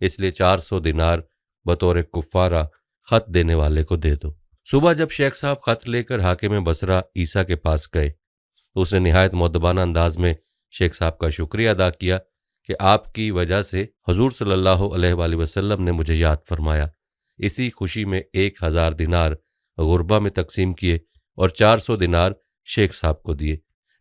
اس لیے 400 دینار بطور کفارہ خط دینے والے کو دے دو۔ صبح جب شیخ صاحب خط لے کر حاکم بصرہ عیسیٰ کے پاس گئے تو اس نے نہایت مؤدبانہ انداز میں شیخ صاحب کا شکریہ ادا کیا کہ آپ کی وجہ سے حضور صلی اللہ علیہ وآلہ وسلم نے مجھے یاد فرمایا۔ اسی خوشی میں 1000 دینار غربا میں تقسیم کیے اور 400 دینار شیخ صاحب کو دیے۔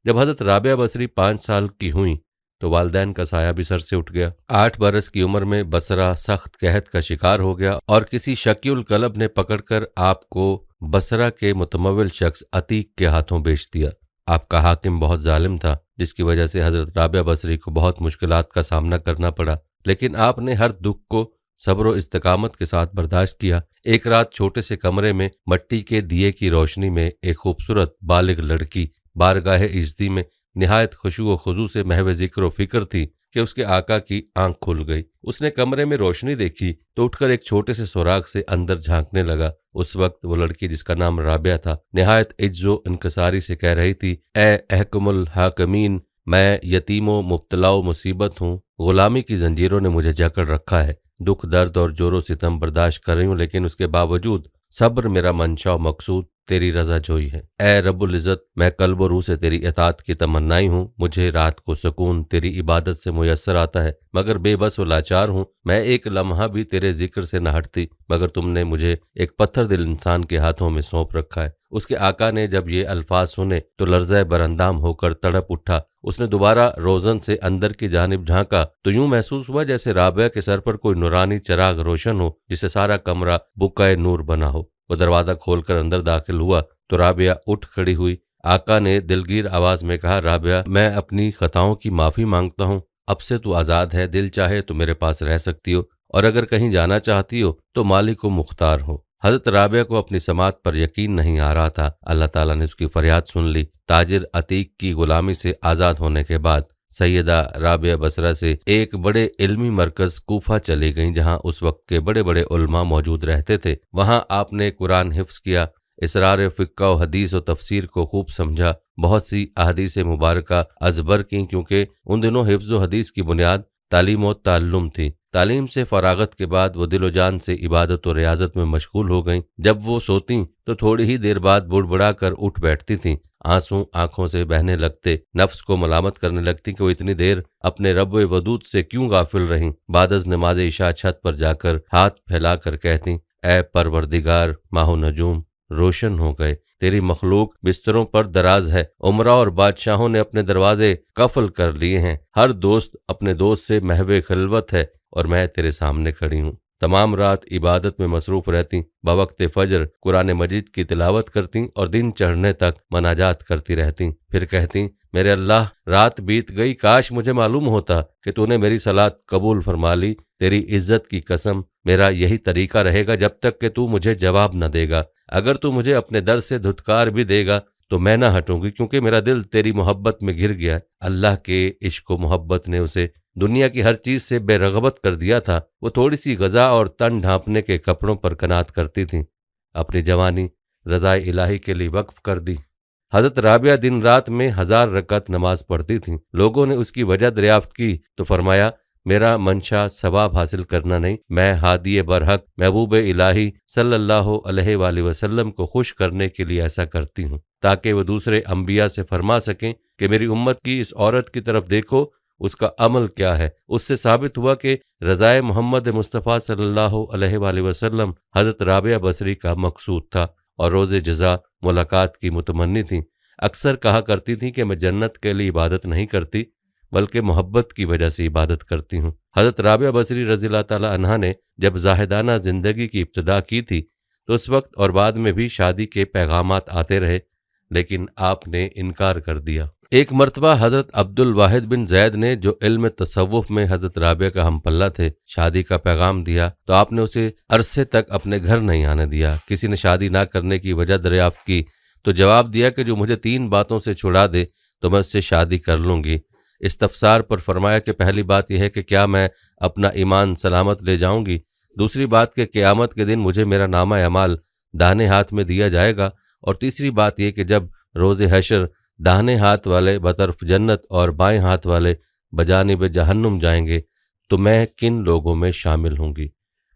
جب حضرت رابعہ بصری 5 سال کی ہوئیں تو والدین کا سایہ بھی سر سے اٹھ گیا۔ 8 برس کی عمر میں بصرہ سخت قحط کا شکار ہو گیا اور کسی شقی القلب نے پکڑ کر آپ کو بصرہ کے متمول شخص عتیق کے ہاتھوں بیچ دیا۔ آپ کا حاکم بہت ظالم تھا، جس کی وجہ سے حضرت رابعہ بصری کو بہت مشکلات کا سامنا کرنا پڑا، لیکن آپ نے ہر دکھ کو صبر و استقامت کے ساتھ برداشت کیا۔ ایک رات چھوٹے سے کمرے میں مٹی کے دیے کی روشنی میں ایک خوبصورت بالغ لڑکی بارگاہ عزتی میں نہایت خشوع و خضوع سے محو ذکر و فکر تھی کہ اس کے آقا کی آنکھ کھل گئی۔ اس نے کمرے میں روشنی دیکھی تو اٹھ کر ایک چھوٹے سے سوراخ سے اندر جھانکنے لگا۔ اس وقت وہ لڑکی، جس کا نام رابعہ تھا، نہایت عجز و انکساری سے کہہ رہی تھی، اے احکم الحاکمین، میں یتیم و مبتلا و مصیبت ہوں، غلامی کی زنجیروں نے مجھے جکڑ رکھا ہے، دکھ درد اور جور و ستم برداشت کر رہی ہوں، لیکن اس کے باوجود صبر میرا منشا و مقصود تیری رضا جوئی ہے۔ اے رب العزت، میں قلب و روح سے تیری اطاعت کی تمنائی ہوں، مجھے رات کو سکون تیری عبادت سے میسر آتا ہے، مگر بے بس و لاچار ہوں، میں ایک لمحہ بھی تیرے ذکر سے نہ ہٹتی، مگر تم نے مجھے ایک پتھر دل انسان کے ہاتھوں میں سونپ رکھا ہے۔ اس کے آقا نے جب یہ الفاظ سنے تو لرزہ براندام ہو کر تڑپ اٹھا۔ اس نے دوبارہ روزن سے اندر کی جانب جھانکا تو یوں محسوس ہوا جیسے رابعہ کے سر پر کوئی نورانی چراغ روشن ہو، جسے سارا کمرہ بقعہ نور بنا ہو۔ وہ دروازہ کھول کر اندر داخل ہوا تو رابعہ اٹھ کھڑی ہوئی۔ آقا نے دلگیر آواز میں کہا، رابعہ، میں اپنی خطاؤں کی معافی مانگتا ہوں، اب سے تو آزاد ہے، دل چاہے تو میرے پاس رہ سکتی ہو، اور اگر کہیں جانا چاہتی ہو تو مالک و مختار ہو۔ حضرت رابعہ کو اپنی سماعت پر یقین نہیں آ رہا تھا۔ اللہ تعالیٰ نے اس کی فریاد سن لی۔ تاجر عتیق کی غلامی سے آزاد ہونے کے بعد سیدہ رابعہ بصرہ سے ایک بڑے علمی مرکز کوفہ چلی گئیں، جہاں اس وقت کے بڑے بڑے علماء موجود رہتے تھے۔ وہاں آپ نے قرآن حفظ کیا، اسرار فقہ و حدیث و تفسیر کو خوب سمجھا، بہت سی احادیث مبارکہ ازبر کیں، کیونکہ ان دنوں حفظ و حدیث کی بنیاد تعلیم و تعلم تھی۔ تعلیم سے فراغت کے بعد وہ دل و جان سے عبادت و ریاضت میں مشغول ہو گئیں۔ جب وہ سوتیں تو تھوڑی ہی دیر بعد بڑبڑا کر اٹھ بیٹھتی تھیں، آنسو آنکھوں سے بہنے لگتے، نفس کو ملامت کرنے لگتی کہ وہ اتنی دیر اپنے رب ودود سے کیوں غافل رہیں۔ بعد از نماز عشاء چھت پر جا کر ہاتھ پھیلا کر کہتیں، اے پروردگار، ماہ و نجوم روشن ہو گئے، تیری مخلوق بستروں پر دراز ہے، عمرہ اور بادشاہوں نے اپنے دروازے قفل کر لیے ہیں، ہر دوست اپنے دوست سے محو خلوت ہے، اور میں تیرے سامنے کھڑی ہوں۔ تمام رات عبادت میں مصروف رہتی، بوقت فجر قرآن مجید کی تلاوت کرتی اور دن چڑھنے تک مناجات کرتی رہتی، پھر کہتی، میرے اللہ، رات بیت گئی، کاش مجھے معلوم ہوتا کہ تو نے میری صلات قبول فرما لی، تیری عزت کی قسم میرا یہی طریقہ رہے گا جب تک کہ تو مجھے جواب نہ دے گا، اگر تو مجھے اپنے در سے دھتکار بھی دے گا تو میں نہ ہٹوں گی، کیونکہ میرا دل تیری محبت میں گر گیا ہے۔ اللہ کے عشق و محبت نے اسے دنیا کی ہر چیز سے بے رغبت کر دیا تھا۔ وہ تھوڑی سی غذا اور تن ڈھانپنے کے کپڑوں پر قناعت کرتی تھیں، اپنی جوانی رضا الہی کے لیے وقف کر دی۔ حضرت رابعہ دن رات میں 1000 رکعت نماز پڑھتی تھیں۔ لوگوں نے اس کی وجہ دریافت کی تو فرمایا، میرا منشا ثواب حاصل کرنا نہیں، میں ہادی برحق محبوب الہی صلی اللہ علیہ وآلہ وسلم کو خوش کرنے کے لیے ایسا کرتی ہوں، تاکہ وہ دوسرے انبیاء سے فرما سکیں کہ میری امت کی اس عورت کی طرف دیکھو، اس کا عمل کیا ہے۔ اس سے ثابت ہوا کہ رضائے محمد مصطفیٰ صلی اللہ علیہ وآلہ وسلم حضرت رابعہ بصری کا مقصود تھا، اور روز جزا ملاقات کی متمنی تھیں۔ اکثر کہا کرتی تھیں کہ میں جنت کے لیے عبادت نہیں کرتی، بلکہ محبت کی وجہ سے عبادت کرتی ہوں۔ حضرت رابعہ بصری رضی اللہ تعالی عنہا نے جب زاہدانہ زندگی کی ابتدا کی تھی تو اس وقت اور بعد میں بھی شادی کے پیغامات آتے رہے، لیکن آپ نے انکار کر دیا۔ ایک مرتبہ حضرت عبد الواحد بن زید نے، جو علم تصوف میں حضرت رابعہ کا ہم پلہ تھے، شادی کا پیغام دیا تو آپ نے اسے عرصے تک اپنے گھر نہیں آنے دیا۔ کسی نے شادی نہ کرنے کی وجہ دریافت کی تو جواب دیا کہ جو مجھے 3 باتوں سے چھڑا دے تو میں اس سے شادی کر لوں گی۔ استفسار پر فرمایا کہ پہلی بات یہ ہے کہ کیا میں اپنا ایمان سلامت لے جاؤں گی، دوسری بات کہ قیامت کے دن مجھے میرا نامہ اعمال داہنے ہاتھ میں دیا جائے گا، اور تیسری بات یہ کہ جب روز حشر داہنے ہاتھ والے بطرف جنت اور بائیں ہاتھ والے بجانب جہنم جائیں گے تو میں کن لوگوں میں شامل ہوں گی؟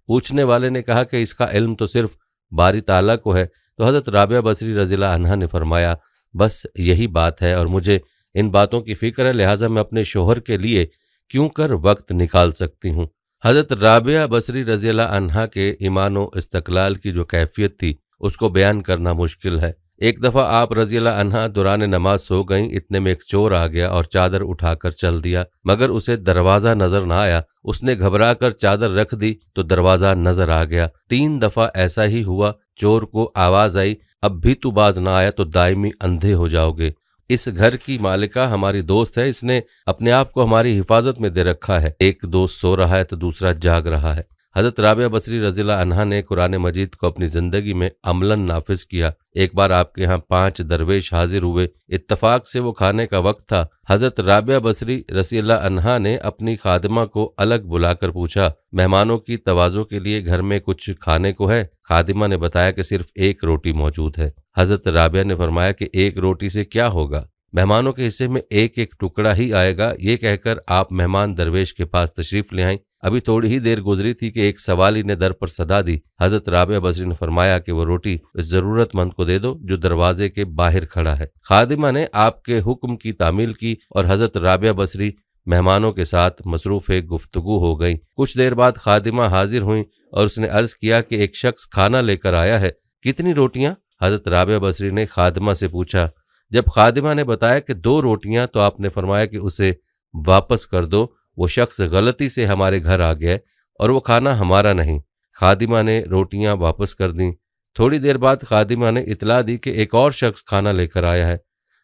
پوچھنے والے نے کہا کہ اس کا علم تو صرف باری تعالیٰ کو ہے۔ تو حضرت رابعہ بصری رضی اللہ عنہا نے فرمایا بس یہی بات ہے اور مجھے ان باتوں کی فکر ہے، لہٰذا میں اپنے شوہر کے لیے کیوں کر وقت نکال سکتی ہوں۔ حضرت رابعہ بصری رضی اللہ عنہا کے ایمان و استقلال کی جو کیفیت تھی اس کو بیان کرنا مشکل ہے۔ ایک دفعہ آپ رضی اللہ عنہا دوران نماز سو گئیں، اتنے میں ایک چور آ گیا اور چادر اٹھا کر چل دیا، مگر اسے دروازہ نظر نہ آیا۔ اس نے گھبرا کر چادر رکھ دی تو دروازہ نظر آ گیا۔ 3 دفعہ ایسا ہی ہوا، چور کو آواز آئی اب بھی تو باز نہ آیا تو دائمی اندھے ہو جاؤ گے۔ اس گھر کی مالکہ ہماری دوست ہے، اس نے اپنے آپ کو ہماری حفاظت میں دے رکھا ہے۔ ایک دوست سو رہا ہے تو دوسرا جاگ رہا ہے۔ حضرت رابعہ بصری رضی اللہ عنہا نے قرآن مجید کو اپنی زندگی میں عملاً نافذ کیا۔ ایک بار آپ کے ہاں 5 درویش حاضر ہوئے، اتفاق سے وہ کھانے کا وقت تھا۔ حضرت رابعہ بصری رضی اللہ عنہا نے اپنی خادمہ کو الگ بلا کر پوچھا مہمانوں کی تواضع کے لیے گھر میں کچھ کھانے کو ہے؟ خادمہ نے بتایا کہ صرف 1 روٹی موجود ہے۔ حضرت رابعہ نے فرمایا کہ 1 روٹی سے کیا ہوگا، مہمانوں کے حصے میں ایک ٹکڑا ہی آئے گا۔ یہ کہہ کر آپ مہمان درویش کے پاس تشریف لے آئیں۔ ابھی تھوڑی ہی دیر گزری تھی کہ ایک سوالی نے در پر صدا دی۔ حضرت رابعہ بصری نے فرمایا کہ وہ روٹی اس ضرورت مند کو دے دو جو دروازے کے باہر کھڑا ہے۔ خادمہ نے آپ کے حکم کی تعمیل کی اور حضرت رابعہ بصری مہمانوں کے ساتھ مصروف گفتگو ہو گئیں۔ کچھ دیر بعد خادمہ حاضر ہوئیں اور اس نے عرض کیا کہ ایک شخص کھانا لے کر آیا ہے، کتنی روٹیاں؟ حضرت رابعہ بصری نے خادمہ سے پوچھا۔ جب خادمہ نے بتایا کہ 2 روٹیاں تو آپ نے فرمایا کہ اسے واپس کر دو، وہ شخص غلطی سے ہمارے گھر آ گیا اور وہ کھانا ہمارا نہیں۔ خادمہ نے روٹیاں واپس کر دیں۔ تھوڑی دیر بعد خادمہ نے اطلاع دی کہ ایک اور شخص کھانا لے کر آیا ہے۔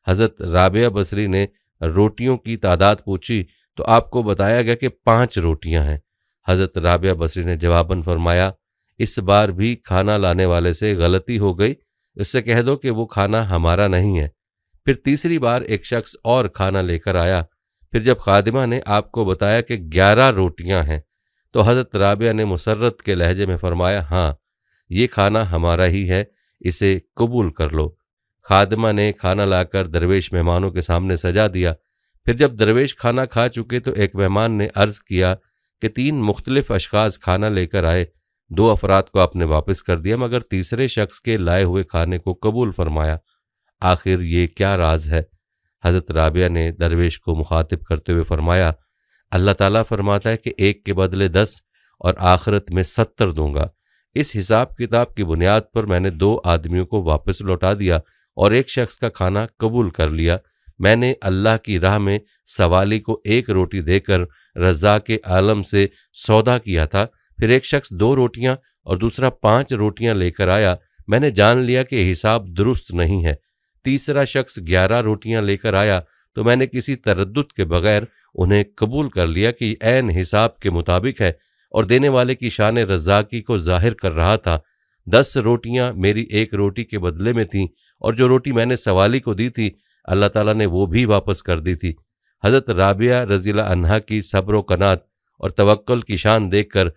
حضرت رابعہ بصری نے روٹیوں کی تعداد پوچھی تو آپ کو بتایا گیا کہ 5 روٹیاں ہیں۔ حضرت رابعہ بصری نے جواباً فرمایا اس بار بھی کھانا لانے والے سے غلطی ہو گئی، اس سے کہہ دو کہ وہ کھانا ہمارا نہیں ہے۔ پھر تیسری بار ایک شخص اور کھانا لے کر آیا۔ پھر جب خادمہ نے آپ کو بتایا کہ 11 روٹیاں ہیں تو حضرت رابعہ نے مسرت کے لہجے میں فرمایا ہاں یہ کھانا ہمارا ہی ہے، اسے قبول کر لو۔ خادمہ نے کھانا لا کر درویش مہمانوں کے سامنے سجا دیا۔ پھر جب درویش کھانا کھا چکے تو ایک مہمان نے عرض کیا کہ 3 مختلف اشخاص کھانا لے کر آئے، 2 افراد کو آپ نے واپس کر دیا مگر تیسرے شخص کے لائے ہوئے کھانے کو قبول فرمایا، آخر یہ کیا راز ہے؟ حضرت رابعہ نے درویش کو مخاطب کرتے ہوئے فرمایا اللہ تعالیٰ فرماتا ہے کہ 1 کے بدلے 10 اور آخرت میں 70 دوں گا۔ اس حساب کتاب کی بنیاد پر میں نے 2 آدمیوں کو واپس لوٹا دیا اور ایک شخص کا کھانا قبول کر لیا۔ میں نے اللہ کی راہ میں سوالی کو 1 روٹی دے کر رزاق عالم سے سودا کیا تھا، پھر ایک شخص 2 روٹیاں اور دوسرا 5 روٹیاں لے کر آیا، میں نے جان لیا کہ حساب درست نہیں ہے۔ تیسرا شخص 11 روٹیاں لے کر آیا تو میں نے کسی تردد کے بغیر انہیں قبول کر لیا کہ یہ عین حساب کے مطابق ہے اور دینے والے کی شان رزاقی کو ظاہر کر رہا تھا۔ 10 روٹیاں میری 1 روٹی کے بدلے میں تھیں اور جو روٹی میں نے سوالی کو دی تھی اللہ تعالیٰ نے وہ بھی واپس کر دی تھی۔ حضرت رابعہ رضی اللہ عنہا کی صبر و قناعت اور توکل کی شان دیکھ کر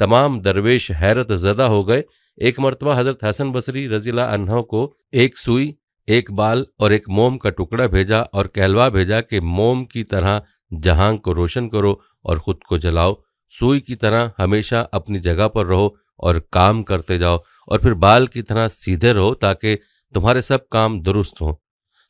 تمام درویش حیرت زدہ ہو گئے۔ ایک مرتبہ حضرت حسن بصری رضی اللہ عنہ کو ایک سوئی، ایک بال اور ایک موم کا ٹکڑا بھیجا اور کہلوا بھیجا کہ موم کی طرح جہاں کو روشن کرو اور خود کو جلاؤ، سوئی کی طرح ہمیشہ اپنی جگہ پر رہو اور کام کرتے جاؤ، اور پھر بال کی طرح سیدھے رہو تاکہ تمہارے سب کام درست ہوں۔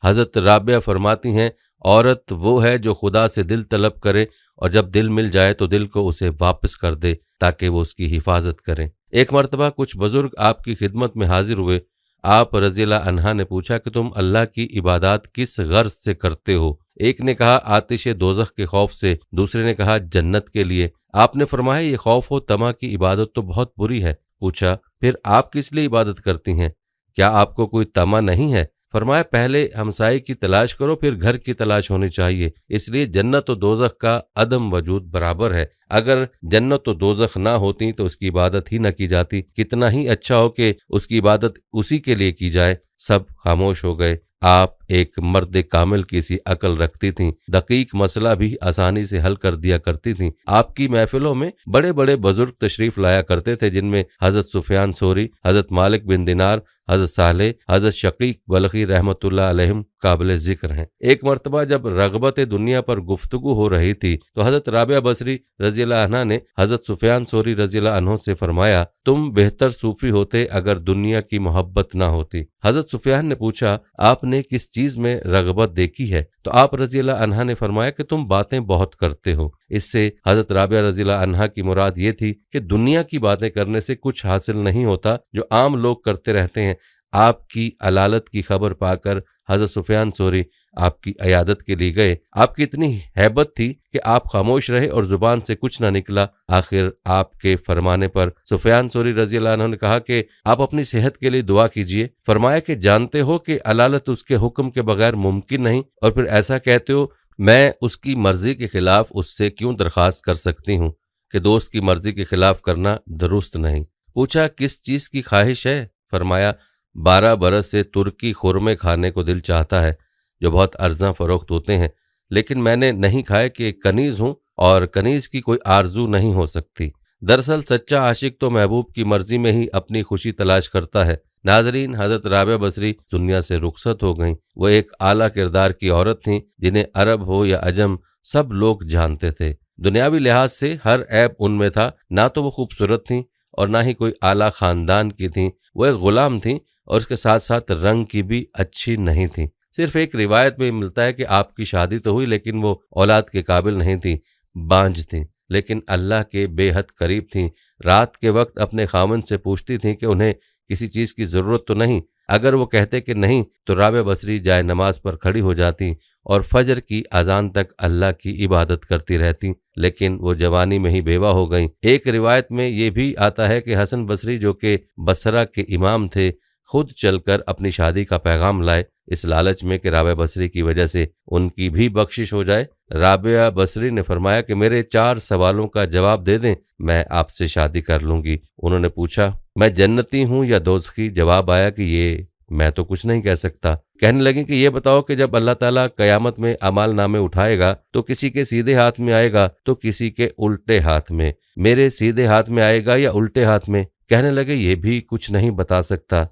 حضرت رابعہ فرماتی ہیں عورت وہ ہے جو خدا سے دل طلب کرے اور جب دل مل جائے تو دل کو اسے واپس کر دے تاکہ وہ اس کی حفاظت کرے۔ ایک مرتبہ کچھ بزرگ آپ کی خدمت میں حاضر ہوئے۔ آپ رضی اللہ عنہا نے پوچھا کہ تم اللہ کی عبادات کس غرض سے کرتے ہو؟ ایک نے کہا آتش دوزخ کے خوف سے، دوسرے نے کہا جنت کے لیے۔ آپ نے فرمایا یہ خوف و طمع کی عبادت تو بہت بری ہے۔ پوچھا پھر آپ کس لیے عبادت کرتی ہیں؟ کیا آپ کو کوئی طمع نہیں ہے؟ فرمایا پہلے ہمسائے کی تلاش کرو پھر گھر کی تلاش ہونی چاہیے، اس لیے جنت و دوزخ کا عدم وجود برابر ہے۔ اگر جنت و دوزخ نہ ہوتی تو اس کی عبادت ہی نہ کی جاتی، کتنا ہی اچھا ہو کہ اس کی عبادت اسی کے لیے کی جائے۔ سب خاموش ہو گئے۔ آپ ایک مرد کامل کی سی عقل رکھتی تھیں، دقیق مسئلہ بھی آسانی سے حل کر دیا کرتی تھیں۔ آپ کی محفلوں میں بڑے بڑے بزرگ تشریف لایا کرتے تھے، جن میں حضرت سفیان ثوری، حضرت مالک بن دینار، حضرت صالح، حضرت شقیق بلخی رحمۃ اللہ علیہم قابل ذکر ہیں۔ ایک مرتبہ جب رغبت دنیا پر گفتگو ہو رہی تھی تو حضرت رابعہ بصری رضی اللہ عنہا نے حضرت سفیان ثوری رضی اللہ عنہ سے فرمایا، تم بہتر صوفی ہوتے اگر دنیا کی محبت نہ ہوتی۔ حضرت سفیان نے پوچھا، آپ نے کس چیز میں رغبت دیکھی ہے؟ تو آپ رضی اللہ عنہا نے فرمایا کہ تم باتیں بہت کرتے ہو۔ اس سے حضرت رابعہ رضی اللہ عنہا کی مراد یہ تھی کہ دنیا کی باتیں کرنے سے کچھ حاصل نہیں ہوتا جو عام لوگ کرتے رہتے ہیں۔ آپ کی علالت کی خبر پا کر حضرت سفیان ثوری آپ کی عیادت کے لیے گئے۔ آپ کی اتنی ہیبت تھی کہ آپ خاموش رہے اور زبان سے کچھ نہ نکلا۔ آخر آپ کے فرمانے پر سفیان ثوری رضی اللہ عنہ نے کہا کہ آپ اپنی صحت کے لیے دعا کیجیے۔ فرمایا کہ جانتے ہو کہ علالت اس کے حکم کے بغیر ممکن نہیں، اور پھر ایسا کہتے ہو میں اس کی مرضی کے خلاف اس سے کیوں درخواست کر سکتی ہوں کہ دوست کی مرضی کے خلاف کرنا درست نہیں۔ پوچھا کس چیز کی خواہش ہے؟ فرمایا 12 برس سے ترکی خورمے کھانے کو دل چاہتا ہے جو بہت ارزاں فروخت ہوتے ہیں، لیکن میں نے نہیں کھائے کہ کنیز ہوں اور کنیز کی کوئی آرزو نہیں ہو سکتی۔ دراصل سچا عاشق تو محبوب کی مرضی میں ہی اپنی خوشی تلاش کرتا ہے۔ ناظرین، حضرت رابعہ بصری دنیا سے رخصت ہو گئیں۔ وہ ایک اعلیٰ کردار کی عورت تھیں جنہیں عرب ہو یا عجم سب لوگ جانتے تھے۔ دنیاوی لحاظ سے ہر عیب ان میں تھا، نہ تو وہ خوبصورت تھیں اور نہ ہی کوئی اعلیٰ خاندان کی تھیں۔ وہ ایک غلام تھیں اور اس کے ساتھ ساتھ رنگ کی بھی اچھی نہیں تھیں۔ صرف ایک روایت میں ملتا ہے کہ آپ کی شادی تو ہوئی لیکن وہ اولاد کے قابل نہیں تھیں، بانجھ تھیں، لیکن اللہ کے بے حد قریب تھیں۔ رات کے وقت اپنے خاوند سے پوچھتی تھیں کہ انہیں کسی چیز کی ضرورت تو نہیں۔ اگر وہ کہتے کہ نہیں تو رابعہ بصری جائے نماز پر کھڑی ہو جاتی اور فجر کی اذان تک اللہ کی عبادت کرتی رہتی، لیکن وہ جوانی میں ہی بیوہ ہو گئیں۔ ایک روایت میں یہ بھی آتا ہے کہ حسن بصری جو کہ بصرہ کے امام تھے خود چل کر اپنی شادی کا پیغام لائے، اس لالچ میں کہ رابعہ بصری کی وجہ سے ان کی بھی بخشش ہو جائے۔ رابعہ بصری نے فرمایا کہ میرے 4 سوالوں کا جواب دے دیں، میں آپ سے شادی کر لوں گی۔ انہوں نے پوچھا میں جنتی ہوں یا دوزخی؟ جواب آیا کہ یہ میں تو کچھ نہیں کہہ سکتا۔ کہنے لگیں کہ یہ بتاؤ کہ جب اللہ تعالیٰ قیامت میں اعمال نامے اٹھائے گا تو کسی کے سیدھے ہاتھ میں آئے گا تو کسی کے الٹے ہاتھ میں، میرے سیدھے ہاتھ میں آئے گا یا الٹے ہاتھ میں؟ کہنے لگے یہ بھی کچھ نہیں بتا سکتا۔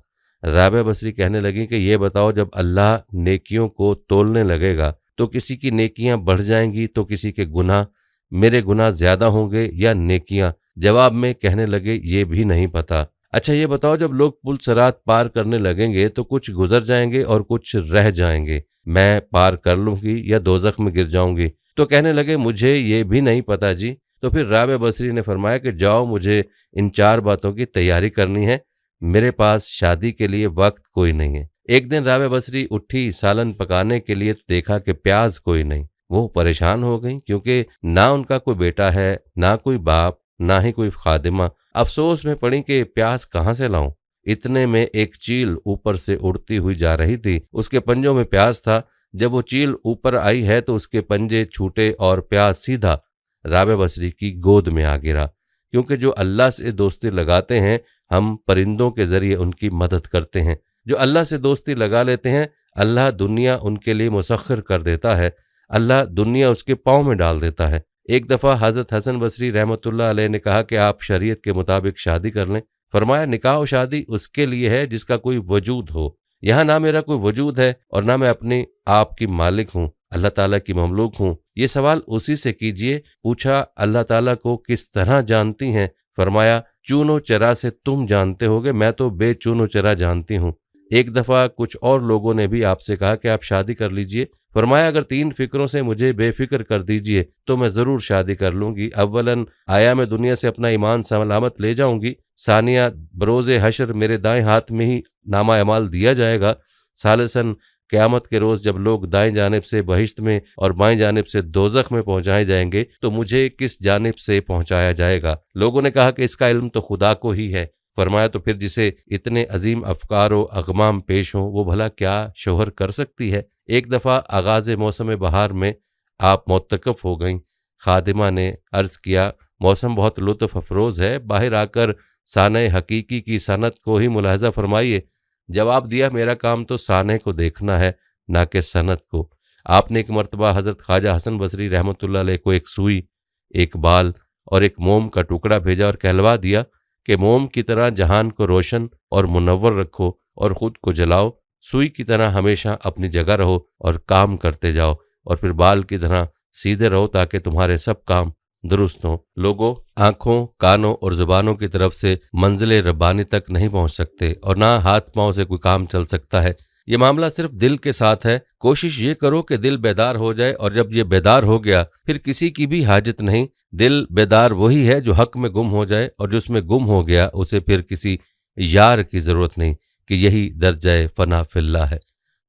رابعہ بصری کہنے لگیں کہ یہ بتاؤ جب اللہ نیکیوں کو تولنے لگے گا تو کسی کی نیکیاں بڑھ جائیں گی تو کسی کے گناہ، میرے گناہ زیادہ ہوں گے یا نیکیاں؟ جواب میں کہنے لگے یہ بھی نہیں پتا۔ اچھا یہ بتاؤ جب لوگ پل صراط پار کرنے لگیں گے تو کچھ گزر جائیں گے اور کچھ رہ جائیں گے، میں پار کر لوں گی یا دوزخ میں گر جاؤں گی؟ تو کہنے لگے مجھے یہ بھی نہیں پتا جی۔ تو پھر رابعہ بصری نے فرمایا کہ جاؤ، مجھے ان 4 باتوں کی تیاری کرنی ہے، میرے پاس شادی کے لیے وقت کوئی نہیں ہے۔ ایک دن رابعہ بصری اٹھی سالن پکانے کے لیے تو دیکھا کہ پیاز کوئی نہیں۔ وہ پریشان ہو گئیں کیونکہ نہ ان کا کوئی بیٹا ہے، نہ کوئی باپ، نہ ہی کوئی خادمہ۔ افسوس میں پڑی کہ پیاز کہاں سے لاؤں؟ اتنے میں ایک چیل اوپر سے اڑتی ہوئی جا رہی تھی، اس کے پنجوں میں پیاز تھا۔ جب وہ چیل اوپر آئی ہے تو اس کے پنجے چھوٹے اور پیاز سیدھا رابعہ بصری کی گود میں آ گرا۔ کیونکہ جو اللہ سے دوستی لگاتے ہیں ہم پرندوں کے ذریعے ان کی مدد کرتے ہیں، جو اللہ سے دوستی لگا لیتے ہیں اللہ دنیا ان کے لیے مسخر کر دیتا ہے، اللہ دنیا اس کے پاؤں میں ڈال دیتا ہے۔ ایک دفعہ حضرت حسن بصری رحمۃ اللہ علیہ نے کہا کہ آپ شریعت کے مطابق شادی کر لیں۔ فرمایا نکاح و شادی اس کے لیے ہے جس کا کوئی وجود ہو، یہاں نہ میرا کوئی وجود ہے اور نہ میں اپنے آپ کی مالک ہوں، اللہ تعالیٰ کی مملوک ہوں۔ یہ سوال اسی سے کیجئے۔ پوچھا اللہ تعالیٰ کو کس طرح جانتی ہیں؟ فرمایا چون و چرا سے تم جانتے ہوگے، میں تو بے چون و چرا جانتی ہوں۔ ایک دفعہ کچھ اور لوگوں نے بھی آپ سے کہا کہ آپ شادی کر لیجئے۔ فرمایا اگر 3 فکروں سے مجھے بے فکر کر دیجئے تو میں ضرور شادی کر لوں گی۔ اولاً آیا میں دنیا سے اپنا ایمان سلامت لے جاؤں گی، ثانیہ بروز حشر میرے دائیں ہاتھ میں ہی نامہ اعمال دیا جائے گا، ثالثاً قیامت کے روز جب لوگ دائیں جانب سے بہشت میں اور بائیں جانب سے دوزخ میں پہنچائے جائیں گے تو مجھے کس جانب سے پہنچایا جائے گا؟ لوگوں نے کہا کہ اس کا علم تو خدا کو ہی ہے۔ فرمایا تو پھر جسے اتنے عظیم افکار و اغمام پیش ہوں وہ بھلا کیا شوہر کر سکتی ہے؟ ایک دفعہ آغاز موسم بہار میں آپ معتکف ہو گئیں۔ خادمہ نے عرض کیا موسم بہت لطف افروز ہے، باہر آ کر سانع حقیقی کی صنعت کو ہی ملاحظہ فرمائیے۔ جواب دیا میرا کام تو سانے کو دیکھنا ہے، نہ کہ صنعت کو۔ آپ نے ایک مرتبہ حضرت خواجہ حسن بصری رحمۃ اللہ علیہ کو ایک سوئی، ایک بال اور ایک موم کا ٹکڑا بھیجا اور کہلوا دیا کہ موم کی طرح جہان کو روشن اور منور رکھو اور خود کو جلاؤ، سوئی کی طرح ہمیشہ اپنی جگہ رہو اور کام کرتے جاؤ، اور پھر بال کی طرح سیدھے رہو تاکہ تمہارے سب کام درست ہوں۔ لوگوں، آنکھوں، کانوں اور زبانوں کی طرف سے منزل ربانی تک نہیں پہنچ سکتے اور نہ ہاتھ پاؤں سے کوئی کام چل سکتا ہے۔ یہ معاملہ صرف دل کے ساتھ ہے۔ کوشش یہ کرو کہ دل بیدار ہو جائے، اور جب یہ بیدار ہو گیا پھر کسی کی بھی حاجت نہیں۔ دل بیدار وہی ہے جو حق میں گم ہو جائے، اور جس میں گم ہو گیا اسے پھر کسی یار کی ضرورت نہیں، کہ یہی درجہ فنا فی اللہ ہے۔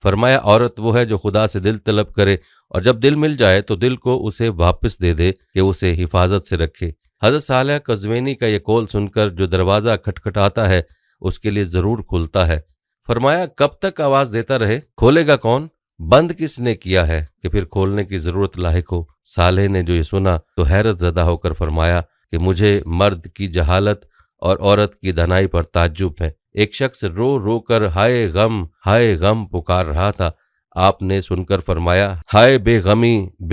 فرمایا عورت وہ ہے جو خدا سے دل طلب کرے، اور جب دل مل جائے تو دل کو اسے واپس دے دے کہ اسے حفاظت سے رکھے۔ حضرت صالح قزوینی کا یہ قول سن کر جو دروازہ کھٹکھٹاتا ہے اس کے لیے ضرور کھلتا ہے۔ فرمایا کب تک آواز دیتا رہے، کھولے گا کون؟ بند کس نے کیا ہے کہ پھر کھولنے کی ضرورت لاحق ہو؟ صالح نے جو یہ سنا تو حیرت زدہ ہو کر فرمایا کہ مجھے مرد کی جہالت اور عورت کی دنائی پر تعجب ہے۔ ایک شخص رو رو کر ہائے غم پکار رہا تھا۔ آپ نے سن کر فرمایا ہائے بے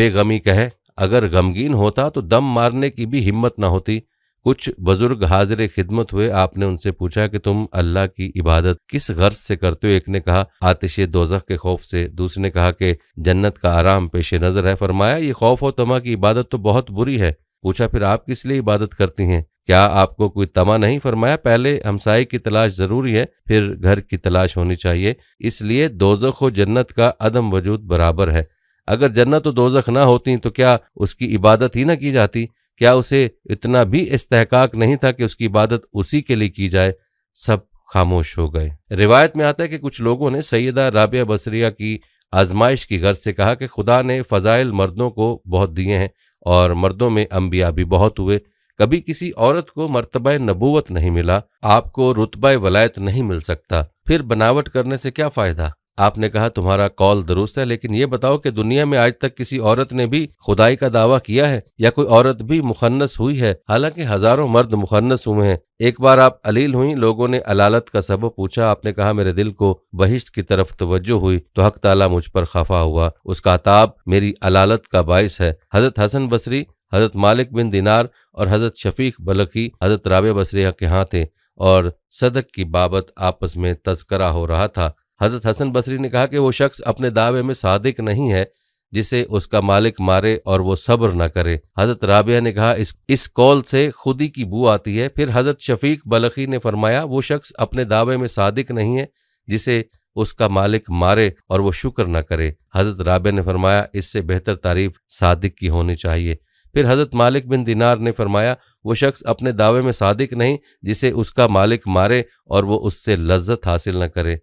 غمی کہے، اگر غمگین ہوتا تو دم مارنے کی بھی ہمت نہ ہوتی۔ کچھ بزرگ حاضر خدمت ہوئے، آپ نے ان سے پوچھا کہ تم اللہ کی عبادت کس غرض سے کرتے ہو؟ ایک نے کہا آتش دوزخ کے خوف سے، دوسرے نے کہا کہ جنت کا آرام پیش نظر ہے۔ فرمایا یہ خوف و طمع کی عبادت تو بہت بری ہے۔ پوچھا پھر آپ کس لیے عبادت کرتی ہیں؟ کیا آپ کو کوئی طمع نہیں؟ فرمایا پہلے ہمسائے کی تلاش ضروری ہے، پھر گھر کی تلاش ہونی چاہیے، اس لیے دوزخ و جنت کا عدم وجود برابر ہے۔ اگر جنت و دوزخ نہ ہوتی تو کیا اس کی عبادت ہی نہ کی جاتی؟ کیا اسے اتنا بھی استحقاق نہیں تھا کہ اس کی عبادت اسی کے لیے کی جائے؟ سب خاموش ہو گئے۔ روایت میں آتا ہے کہ کچھ لوگوں نے سیدہ رابعہ بصریہ کی آزمائش کی غرض سے کہا کہ خدا نے فضائل مردوں کو بہت دیے ہیں اور مردوں میں انبیاء بھی بہت ہوئے، کبھی کسی عورت کو مرتبہ نبوت نہیں ملا، آپ کو رتبہ ولایت نہیں مل سکتا، پھر بناوٹ کرنے سے کیا فائدہ؟ آپ نے کہا تمہارا قول درست ہے، لیکن یہ بتاؤ کہ دنیا میں آج تک کسی عورت نے بھی خدائی کا دعویٰ کیا ہے یا کوئی عورت بھی مخنث ہوئی ہے؟ حالانکہ ہزاروں مرد مخنث ہوئے ہیں۔ ایک بار آپ علیل ہوئیں، لوگوں نے علالت کا سبب پوچھا، آپ نے کہا میرے دل کو بہشت کی طرف توجہ ہوئی تو حق تعالیٰ مجھ پر خفا ہوا، اس کا عتاب میری علالت کا باعث ہے۔ حضرت حسن بصری، حضرت مالک بن دینار اور حضرت شفیق بلخی حضرت رابعہ بصریہ کے ہاں تھے اور صدق کی بابت آپس میں تذکرہ ہو رہا تھا۔ حضرت حسن بصری نے کہا کہ وہ شخص اپنے دعوے میں صادق نہیں ہے جسے اس کا مالک مارے اور وہ صبر نہ کرے۔ حضرت رابعہ نے کہا اس قول سے خودی کی بو آتی ہے۔ پھر حضرت شفیق بلخی نے فرمایا وہ شخص اپنے دعوے میں صادق نہیں ہے جسے اس کا مالک مارے اور وہ شکر نہ کرے۔ حضرت رابعہ نے فرمایا اس سے بہتر تعریف صادق کی ہونی چاہیے۔ پھر حضرت مالک بن دینار نے فرمایا وہ شخص اپنے دعوے میں صادق نہیں جسے اس کا مالک مارے اور وہ اس سے لذت حاصل نہ کرے۔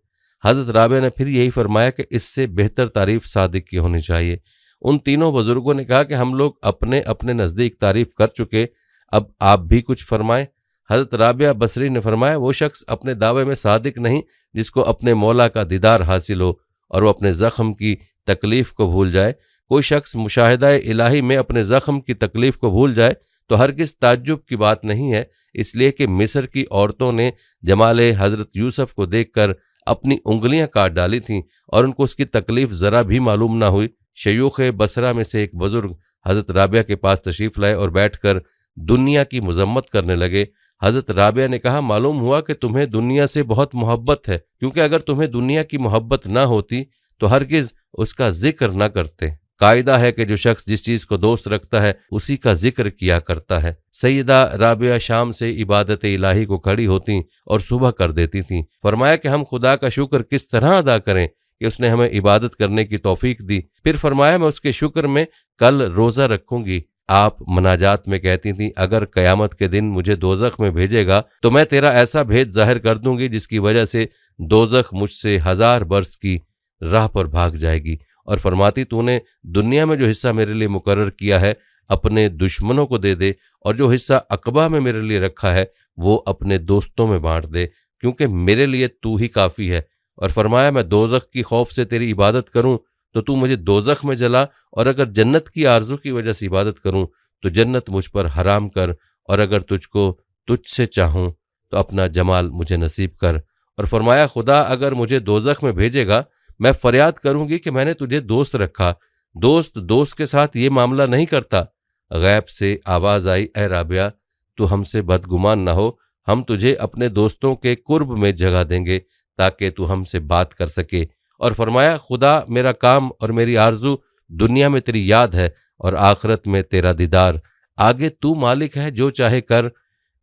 حضرت رابعہ نے پھر یہی فرمایا کہ اس سے بہتر تعریف صادق کی ہونی چاہیے۔ ان تینوں بزرگوں نے کہا کہ ہم لوگ اپنے اپنے نزدیک تعریف کر چکے، اب آپ بھی کچھ فرمائیں۔ حضرت رابعہ بصری نے فرمایا وہ شخص اپنے دعوے میں صادق نہیں جس کو اپنے مولا کا دیدار حاصل ہو اور وہ اپنے زخم کی تکلیف کو بھول جائے۔ کوئی شخص مشاہدہ الہی میں اپنے زخم کی تکلیف کو بھول جائے تو ہرگز تعجب کی بات نہیں ہے، اس لیے کہ مصر کی عورتوں نے جمال حضرت یوسف کو دیکھ کر اپنی انگلیاں کاٹ ڈالی تھیں اور ان کو اس کی تکلیف ذرا بھی معلوم نہ ہوئی۔ شیوخ بصرہ میں سے ایک بزرگ حضرت رابعہ کے پاس تشریف لائے اور بیٹھ کر دنیا کی مذمت کرنے لگے۔ حضرت رابعہ نے کہا معلوم ہوا کہ تمہیں دنیا سے بہت محبت ہے، کیونکہ اگر تمہیں دنیا کی محبت نہ ہوتی تو ہرگز اس کا ذکر نہ کرتے۔ قاعدہ ہے کہ جو شخص جس چیز کو دوست رکھتا ہے اسی کا ذکر کیا کرتا ہے۔ سیدہ رابعہ شام سے عبادت الہی کو کھڑی ہوتیں اور صبح کر دیتی تھیں۔ فرمایا کہ ہم خدا کا شکر کس طرح ادا کریں کہ اس نے ہمیں عبادت کرنے کی توفیق دی۔ پھر فرمایا میں اس کے شکر میں کل روزہ رکھوں گی۔ آپ مناجات میں کہتی تھیں اگر قیامت کے دن مجھے دوزخ میں بھیجے گا تو میں تیرا ایسا بھید ظاہر کر دوں گی جس کی وجہ سے دوزخ مجھ سے 1000 برس کی راہ پر بھاگ جائے گی۔ اور فرماتی تو نے دنیا میں جو حصہ میرے لیے مقرر کیا ہے اپنے دشمنوں کو دے دے، اور جو حصہ عقبہ میں میرے لیے رکھا ہے وہ اپنے دوستوں میں بانٹ دے، کیونکہ میرے لیے تو ہی کافی ہے۔ اور فرمایا میں دوزخ کی خوف سے تیری عبادت کروں تو مجھے دوزخ میں جلا، اور اگر جنت کی آرزو کی وجہ سے عبادت کروں تو جنت مجھ پر حرام کر، اور اگر تجھ سے چاہوں تو اپنا جمال مجھے نصیب کر۔ اور فرمایا خدا اگر مجھے دوزخ میں بھیجے گا میں فریاد کروں گی کہ میں نے تجھے دوست رکھا، دوست کے ساتھ یہ معاملہ نہیں کرتا۔ غیب سے آواز آئی، اے رابعہ تو ہم سے بدگمان نہ ہو، ہم تجھے اپنے دوستوں کے قرب میں جگہ دیں گے تاکہ تو ہم سے بات کر سکے۔ اور فرمایا، خدا میرا کام اور میری آرزو دنیا میں تیری یاد ہے اور آخرت میں تیرا دیدار، آگے تو مالک ہے، جو چاہے کر۔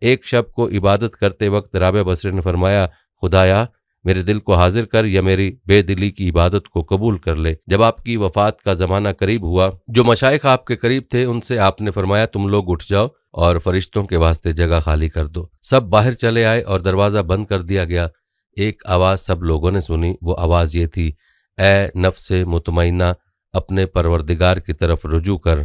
ایک شب کو عبادت کرتے وقت رابعہ بصری نے فرمایا، خدایا میرے دل کو حاضر کر یا میری بے دلی کی عبادت کو قبول کر لے۔ جب آپ کی وفات کا زمانہ قریب ہوا، جو مشائخ آپ کے قریب تھے ان سے آپ نے فرمایا، تم لوگ اٹھ جاؤ اور فرشتوں کے واسطے جگہ خالی کر دو۔ سب باہر چلے آئے اور دروازہ بند کر دیا گیا۔ ایک آواز سب لوگوں نے سنی، وہ آواز یہ تھی، اے نفس مطمئنہ اپنے پروردگار کی طرف رجوع کر۔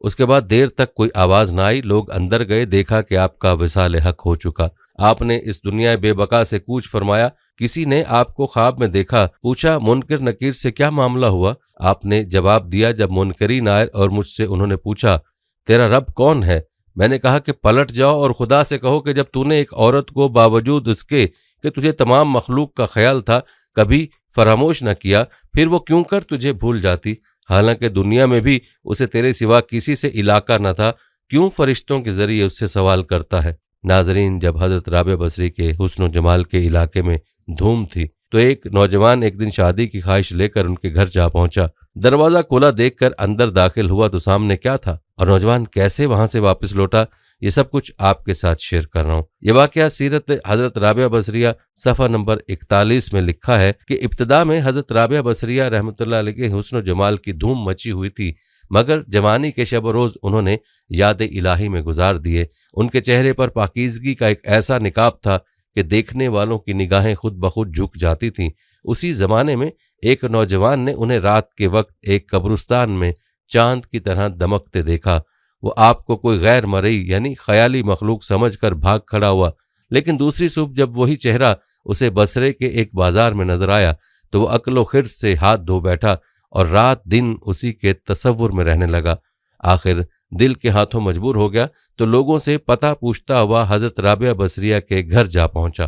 اس کے بعد دیر تک کوئی آواز نہ آئی، لوگ اندر گئے، دیکھا کہ آپ کا وصال حق ہو چکا۔ آپ نے اس دنیا بے بقا سے کوچ فرمایا۔ کسی نے آپ کو خواب میں دیکھا، پوچھا منکر نکیر سے کیا معاملہ ہوا؟ آپ نے جواب دیا، جب منکرین آئے اور مجھ سے انہوں نے پوچھا تیرا رب کون ہے، میں نے کہا کہ پلٹ جاؤ اور خدا سے کہو کہ جب تو نے ایک عورت کو باوجود اس کے کہ تجھے تمام مخلوق کا خیال تھا کبھی فراموش نہ کیا، پھر وہ کیوں کر تجھے بھول جاتی؟ حالانکہ دنیا میں بھی اسے تیرے سوا کسی سے علاقہ نہ تھا، کیوں فرشتوں کے ذریعے اس سے سوال کرتا ہے؟ ناظرین، جب حضرت رابعہ بصری کے حسن و جمال کے علاقے میں دھوم تھی تو ایک نوجوان ایک دن شادی کی خواہش لے کر ان کے گھر جا پہنچا۔ دروازہ کھلا دیکھ کر اندر داخل ہوا تو سامنے کیا تھا اور نوجوان کیسے وہاں سے واپس لوٹا، یہ سب کچھ آپ کے ساتھ شیئر کر رہا ہوں۔ یہ واقعہ سیرت حضرت رابعہ بصریہ صفحہ نمبر 41 میں لکھا ہے کہ ابتدا میں حضرت رابعہ بصریہ رحمۃ اللہ علیہ کے حسن و جمال کی دھوم مچی ہوئی تھی، مگر جوانی کے شب و روز انہوں نے یاد الہی میں گزار دیے۔ ان کے چہرے پر پاکیزگی کا ایک ایسا نقاب تھا کہ دیکھنے والوں کی نگاہیں خود بخود جھک جاتی تھیں۔ اسی زمانے میں ایک نوجوان نے انہیں رات کے وقت ایک قبرستان میں چاند کی طرح دمکتے دیکھا۔ وہ آپ کو کوئی غیر مرئی یعنی خیالی مخلوق سمجھ کر بھاگ کھڑا ہوا، لیکن دوسری صبح جب وہی چہرہ اسے بصرے کے ایک بازار میں نظر آیا تو وہ عقل و خرد سے ہاتھ دھو بیٹھا اور رات دن اسی کے تصور میں رہنے لگا۔ آخر دل کے ہاتھوں مجبور ہو گیا تو لوگوں سے پتہ پوچھتا ہوا حضرت رابعہ بصریہ کے گھر جا پہنچا۔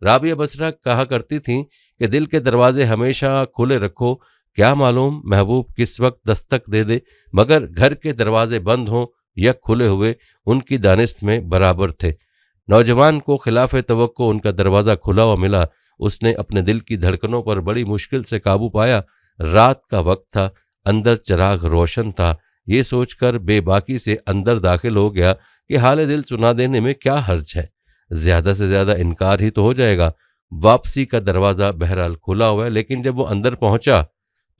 رابعہ بصریہ کہا کرتی تھیں کہ دل کے دروازے ہمیشہ کھلے رکھو، کیا معلوم محبوب کس وقت دستک دے دے، مگر گھر کے دروازے بند ہوں یا کھلے ہوئے ان کی دانست میں برابر تھے۔ نوجوان کو خلاف توقع ان کا دروازہ کھلا ہوا ملا۔ اس نے اپنے دل کی دھڑکنوں پر بڑی مشکل سے قابو پایا۔ رات کا وقت تھا، اندر چراغ روشن تھا، یہ سوچ کر بے باکی سے اندر داخل ہو گیا کہ حال دل سنا دینے میں کیا حرج ہے، زیادہ سے زیادہ انکار ہی تو ہو جائے گا۔ واپسی کا دروازہ بہرحال کھلا ہوا ہے، لیکن جب وہ اندر پہنچا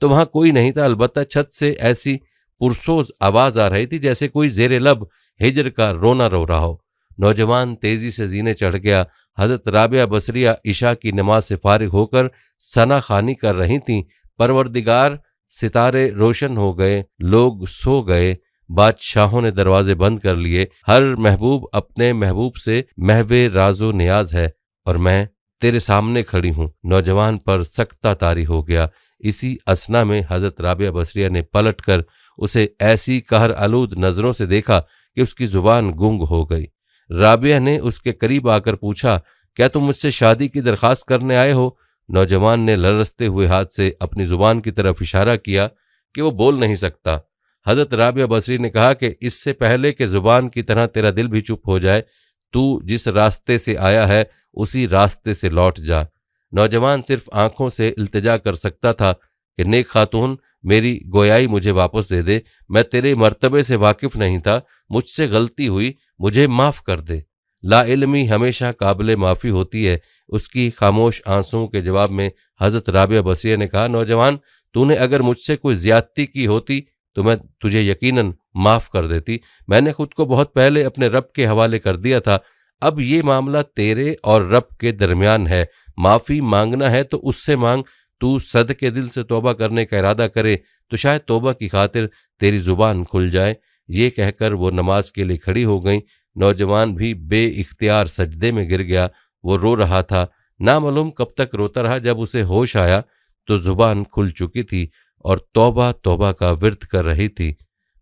تو وہاں کوئی نہیں تھا، البتہ چھت سے ایسی پرسوز آواز آ رہی تھی جیسے کوئی زیر لب ہجر کا رونا رو رہا ہو۔ نوجوان تیزی سے زینے چڑھ گیا۔ حضرت رابعہ بصریہ عشاء کی نماز سے فارغ ہو کر ثنا خوانی کر رہی تھیں۔ پروردگار، ستارے روشن ہو گئے، لوگ سو گئے، بادشاہوں نے دروازے بند کر لیے، ہر محبوب اپنے محبوب سے محو راز و نیاز ہے اور میں تیرے سامنے کھڑی ہوں۔ نوجوان پر سکتہ طاری ہو گیا۔ اسی اثنا میں حضرت رابعہ بصریہ نے پلٹ کر اسے ایسی قہر آلود نظروں سے دیکھا کہ اس کی زبان گنگ ہو گئی۔ رابعہ نے اس کے قریب آ کر پوچھا، کیا تم مجھ سے شادی کی درخواست کرنے آئے ہو؟ نوجوان نے لرزتے ہوئے ہاتھ سے اپنی زبان کی طرف اشارہ کیا کہ وہ بول نہیں سکتا۔ حضرت رابعہ بصری نے کہا کہ اس سے پہلے کہ زبان کی طرح تیرا دل بھی چپ ہو جائے، تو جس راستے سے آیا ہے اسی راستے سے لوٹ جا۔ نوجوان صرف آنکھوں سے التجا کر سکتا تھا کہ نیک خاتون، میری گویائی مجھے واپس دے دے، میں تیرے مرتبے سے واقف نہیں تھا، مجھ سے غلطی ہوئی، مجھے معاف کر دے۔ لا علمی ہمیشہ قابل معافی ہوتی ہے۔ اس کی خاموش آنسوؤں کے جواب میں حضرت رابعہ بصریہ نے کہا، نوجوان، تو نے اگر مجھ سے کوئی زیادتی کی ہوتی تو میں تجھے یقیناً معاف کر دیتی۔ میں نے خود کو بہت پہلے اپنے رب کے حوالے کر دیا تھا۔ اب یہ معاملہ تیرے اور رب کے درمیان ہے، معافی مانگنا ہے تو اس سے مانگ۔ تو صدقے دل سے توبہ کرنے کا ارادہ کرے تو شاید توبہ کی خاطر تیری زبان کھل جائے۔ یہ کہہ کر وہ نماز کے لیے کھڑی ہو گئیں۔ نوجوان بھی بے اختیار سجدے میں گر گیا۔ وہ رو رہا تھا، نامعلوم کب تک روتا رہا۔ جب اسے ہوش آیا تو زبان کھل چکی تھی اور توبہ توبہ کا ورد کر رہی تھی۔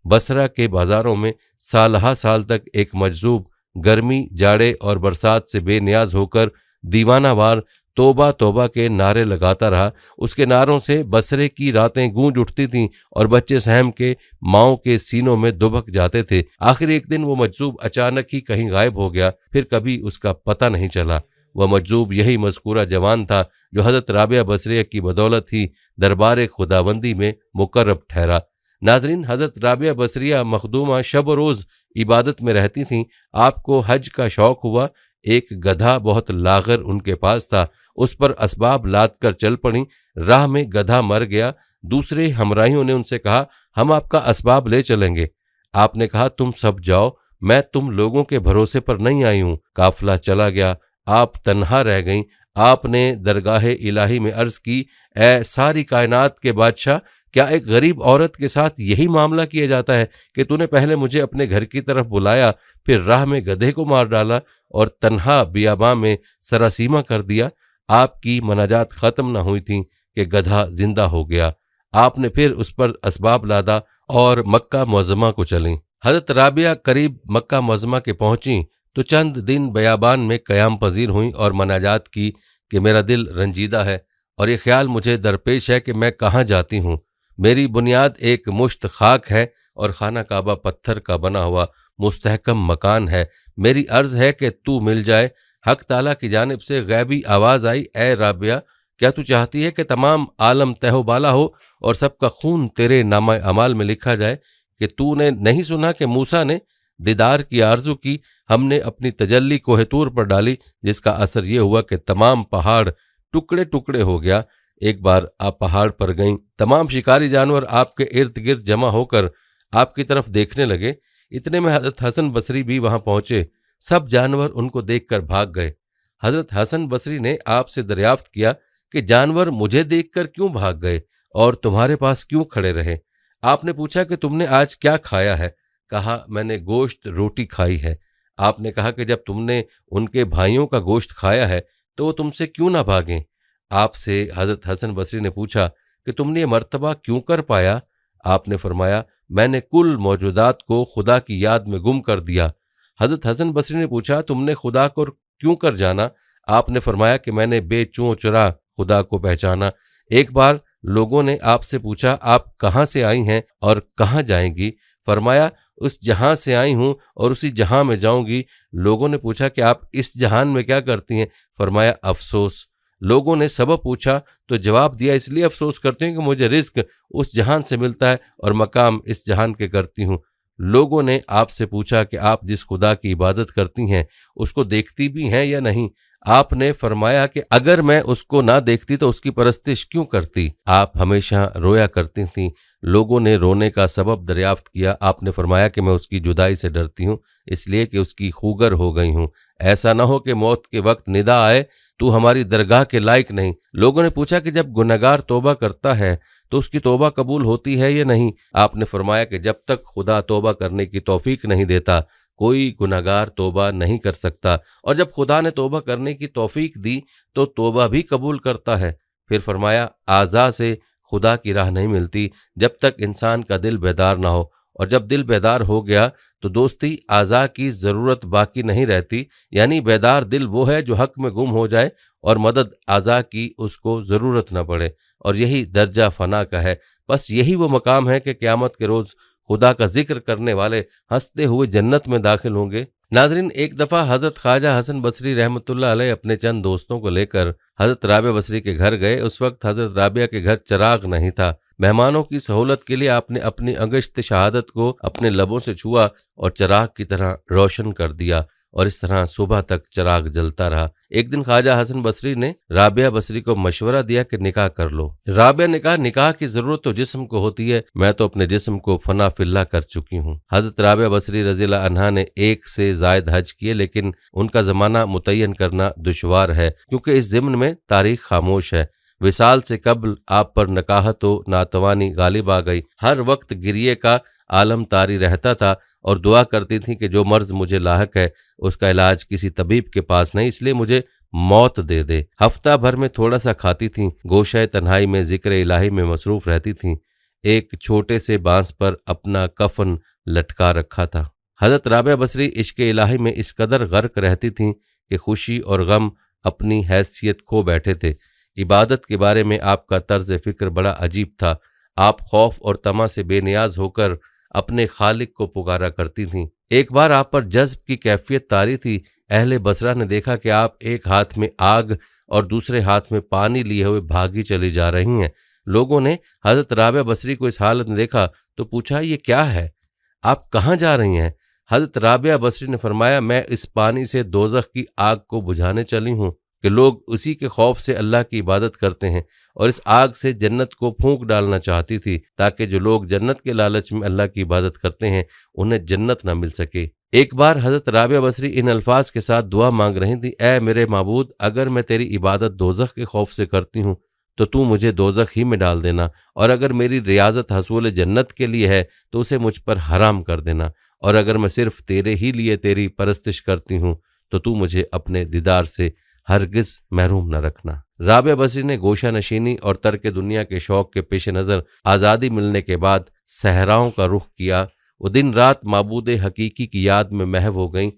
بصرہ کے بازاروں میں سالہ سال تک ایک مجذوب، گرمی، جاڑے اور برسات سے بے نیاز ہو کر دیوانہ وار توبہ توبہ کے نعرے لگاتا رہا۔ اس کے نعروں سے بصرے کی راتیں گونج اٹھتی تھیں اور بچے سہم کے ماؤں کے سینوں میں دبک جاتے تھے۔ آخر ایک دن وہ مجذوب اچانک ہی کہیں غائب ہو گیا، پھر کبھی اس کا پتہ نہیں چلا۔ وہ مجذوب یہی مذکورہ جوان تھا جو حضرت رابعہ بصریہ کی بدولت ہی دربار خداوندی میں مقرب ٹھہرا۔ ناظرین، حضرت رابعہ بصریہ مخدومہ شب و روز عبادت میں رہتی تھیں۔ آپ کو حج کا شوق ہوا۔ ایک گدھا بہت لاغر ان کے پاس تھا، اس پر اسباب لاد کر چل پڑیں۔ راہ میں گدھا مر گیا۔ دوسرے ہمراہیوں نے ان سے کہا، ہم آپ کا اسباب لے چلیں گے۔ آپ نے کہا، تم سب جاؤ، میں تم لوگوں کے بھروسے پر نہیں آئی ہوں۔ قافلہ چلا گیا، آپ تنہا رہ گئیں۔ آپ نے درگاہ الہی میں عرض کی، اے ساری کائنات کے بادشاہ، کیا ایک غریب عورت کے ساتھ یہی معاملہ کیا جاتا ہے کہ تو نے پہلے مجھے اپنے گھر کی طرف بلایا، پھر راہ میں گدھے کو مار ڈالا اور تنہا بیاباں میں سراسیمہ کر دیا؟ آپ کی مناجات ختم نہ ہوئی تھیں کہ گدھا زندہ ہو گیا۔ آپ نے پھر اس پر اسباب لادا اور مکہ معظمہ کو چلیں۔ حضرت رابعہ قریب مکہ معظمہ کے پہنچیں تو چند دن بیابان میں قیام پذیر ہوئیں اور مناجات کی کہ میرا دل رنجیدہ ہے اور یہ خیال مجھے درپیش ہے کہ میں کہاں جاتی ہوں۔ میری بنیاد ایک مشت خاک ہے اور خانہ کعبہ پتھر کا بنا ہوا مستحکم مکان ہے۔ میری عرض ہے کہ تو مل جائے۔ حق تعالیٰ کی جانب سے غیبی آواز آئی، اے رابعہ، کیا تو چاہتی ہے کہ تمام عالم تہ و بالا ہو اور سب کا خون تیرے نامہ اعمال میں لکھا جائے؟ کہ تو نے نہیں سنا کہ موسیٰ نے دیدار کی آرزو کی، ہم نے اپنی تجلی کوہ طور پر ڈالی، جس کا اثر یہ ہوا کہ تمام پہاڑ ٹکڑے ٹکڑے ہو گیا۔ ایک بار آپ پہاڑ پر گئیں، تمام شکاری جانور آپ کے ارد گرد جمع ہو کر آپ کی طرف دیکھنے لگے۔ اتنے میں حضرت حسن بصری بھی وہاں پہنچے۔ سب جانور ان کو دیکھ کر بھاگ گئے۔ حضرت حسن بصری نے آپ سے دریافت کیا کہ جانور مجھے دیکھ کر کیوں بھاگ گئے اور تمہارے پاس کیوں کھڑے رہے؟ آپ نے پوچھا کہ تم نے آج کیا کھایا ہے؟ کہا، میں نے گوشت روٹی کھائی ہے۔ آپ نے کہا کہ جب تم نے ان کے بھائیوں کا گوشت کھایا ہے تو وہ تم سے کیوں نہ بھاگیں؟ آپ سے حضرت حسن بصری نے پوچھا کہ تم نے یہ مرتبہ کیوں کر پایا؟ آپ نے فرمایا، میں نے کل موجودات کو خدا کی یاد میں گم کر دیا۔ حضرت حسن بصری نے پوچھا، تم نے خدا کو کیوں کر جانا؟ آپ نے فرمایا کہ میں نے بے چوں چرا خدا کو پہچانا۔ ایک بار لوگوں نے آپ سے پوچھا، آپ کہاں سے آئی ہیں اور کہاں جائیں گی؟ فرمایا، اس جہاں سے آئی ہوں اور اسی جہاں میں جاؤں گی۔ لوگوں نے پوچھا کہ آپ اس جہان میں کیا کرتی ہیں؟ فرمایا، افسوس۔ لوگوں نے سبب پوچھا تو جواب دیا، اس لیے افسوس کرتی ہوں کہ مجھے رزق اس جہان سے ملتا ہے اور مقام اس جہان کے کرتی ہوں۔ لوگوں نے آپ سے پوچھا کہ آپ جس خدا کی عبادت کرتی ہیں اس کو دیکھتی بھی ہیں یا نہیں؟ آپ نے فرمایا کہ اگر میں اس کو نہ دیکھتی تو اس کی پرستش کیوں کرتی؟ آپ ہمیشہ رویا کرتی تھیں۔ لوگوں نے رونے کا سبب دریافت کیا۔ آپ نے فرمایا کہ میں اس کی جدائی سے ڈرتی ہوں، اس لیے کہ اس کی خوگر ہو گئی ہوں، ایسا نہ ہو کہ موت کے وقت ندا آئے تو ہماری درگاہ کے لائق نہیں۔ لوگوں نے پوچھا کہ جب گنہگار توبہ کرتا ہے تو اس کی توبہ قبول ہوتی ہے یا نہیں؟ آپ نے فرمایا کہ جب تک خدا توبہ کرنے کی توفیق نہیں دیتا کوئی گنہگار توبہ نہیں کر سکتا، اور جب خدا نے توبہ کرنے کی توفیق دی تو توبہ بھی قبول کرتا ہے۔ پھر فرمایا، اعضاء سے خدا کی راہ نہیں ملتی جب تک انسان کا دل بیدار نہ ہو، اور جب دل بیدار ہو گیا تو دوستی اعضاء کی ضرورت باقی نہیں رہتی، یعنی بیدار دل وہ ہے جو حق میں گم ہو جائے اور مدد اعضاء کی اس کو ضرورت نہ پڑے، اور یہی درجہ فنا کا ہے۔ بس یہی وہ مقام ہے کہ قیامت کے روز خدا کا ذکر کرنے والے ہنستے ہوئے جنت میں داخل ہوں گے۔ ناظرین، ایک دفعہ حضرت خواجہ حسن بصری رحمۃ اللہ علیہ اپنے چند دوستوں کو لے کر حضرت رابعہ بصری کے گھر گئے۔ اس وقت حضرت رابعہ کے گھر چراغ نہیں تھا۔ مہمانوں کی سہولت کے لیے آپ نے اپنی انگشت شہادت کو اپنے لبوں سے چھوا اور چراغ کی طرح روشن کر دیا، اور اس طرح صبح تک چراغ جلتا رہا۔ ایک دن خواجہ حسن بصری نے رابعہ بصری کو مشورہ دیا کہ نکاح کر لو۔ رابعہ نے کہا، نکاح کی ضرورت تو جسم کو ہوتی ہے، میں تو اپنے جسم کو فنا فی اللہ کر چکی ہوں۔ حضرت رابعہ بصری رضی اللہ عنہا نے 1 سے زائد حج کیے، لیکن ان کا زمانہ متعین کرنا دشوار ہے کیونکہ اس ضمن میں تاریخ خاموش ہے۔ وصال سے قبل آپ پر نکاحت و ناتوانی غالب آ گئی۔ ہر وقت گریے کا عالم طاری رہتا تھا اور دعا کرتی تھیں کہ جو مرض مجھے لاحق ہے اس کا علاج کسی طبیب کے پاس نہیں، اس لیے مجھے موت دے دے۔ ہفتہ بھر میں تھوڑا سا کھاتی تھیں، گوشہ تنہائی میں ذکر الہی میں مصروف رہتی تھیں۔ ایک چھوٹے سے بانس پر اپنا کفن لٹکا رکھا تھا۔ حضرت رابعہ بصری عشق الہی میں اس قدر غرق رہتی تھیں کہ خوشی اور غم اپنی حیثیت کھو بیٹھے تھے۔ عبادت کے بارے میں آپ کا طرز فکر بڑا عجیب تھا۔ آپ خوف اور طمع سے بے نیاز ہو کر اپنے خالق کو پکارا کرتی تھیں۔ ایک بار آپ پر جذب کی کیفیت طاری تھی۔ اہل بصرہ نے دیکھا کہ آپ ایک ہاتھ میں آگ اور دوسرے ہاتھ میں پانی لیے ہوئے بھاگی چلی جا رہی ہیں۔ لوگوں نے حضرت رابعہ بصری کو اس حالت میں دیکھا تو پوچھا، یہ کیا ہے؟ آپ کہاں جا رہی ہیں؟ حضرت رابعہ بصری نے فرمایا، میں اس پانی سے دوزخ کی آگ کو بجھانے چلی ہوں کہ لوگ اسی کے خوف سے اللہ کی عبادت کرتے ہیں، اور اس آگ سے جنت کو پھونک ڈالنا چاہتی تھی تاکہ جو لوگ جنت کے لالچ میں اللہ کی عبادت کرتے ہیں انہیں جنت نہ مل سکے۔ ایک بار حضرت رابعہ بصری ان الفاظ کے ساتھ دعا مانگ رہی تھی، اے میرے معبود، اگر میں تیری عبادت دوزخ کے خوف سے کرتی ہوں تو مجھے دوزخ ہی میں ڈال دینا، اور اگر میری ریاضت حصول جنت کے لیے ہے تو اسے مجھ پر حرام کر دینا، اور اگر میں صرف تیرے ہی لیے تیری پرستش کرتی ہوں تو مجھے اپنے دیدار سے ہرگز محروم نہ رکھنا۔ رابعہ بصری نے گوشہ نشینی اور ترک دنیا کے شوق کے پیش نظر آزادی ملنے کے بعد صحراؤں کا رخ کیا۔ وہ دن رات معبود حقیقی کی یاد میں محو ہو گئیں۔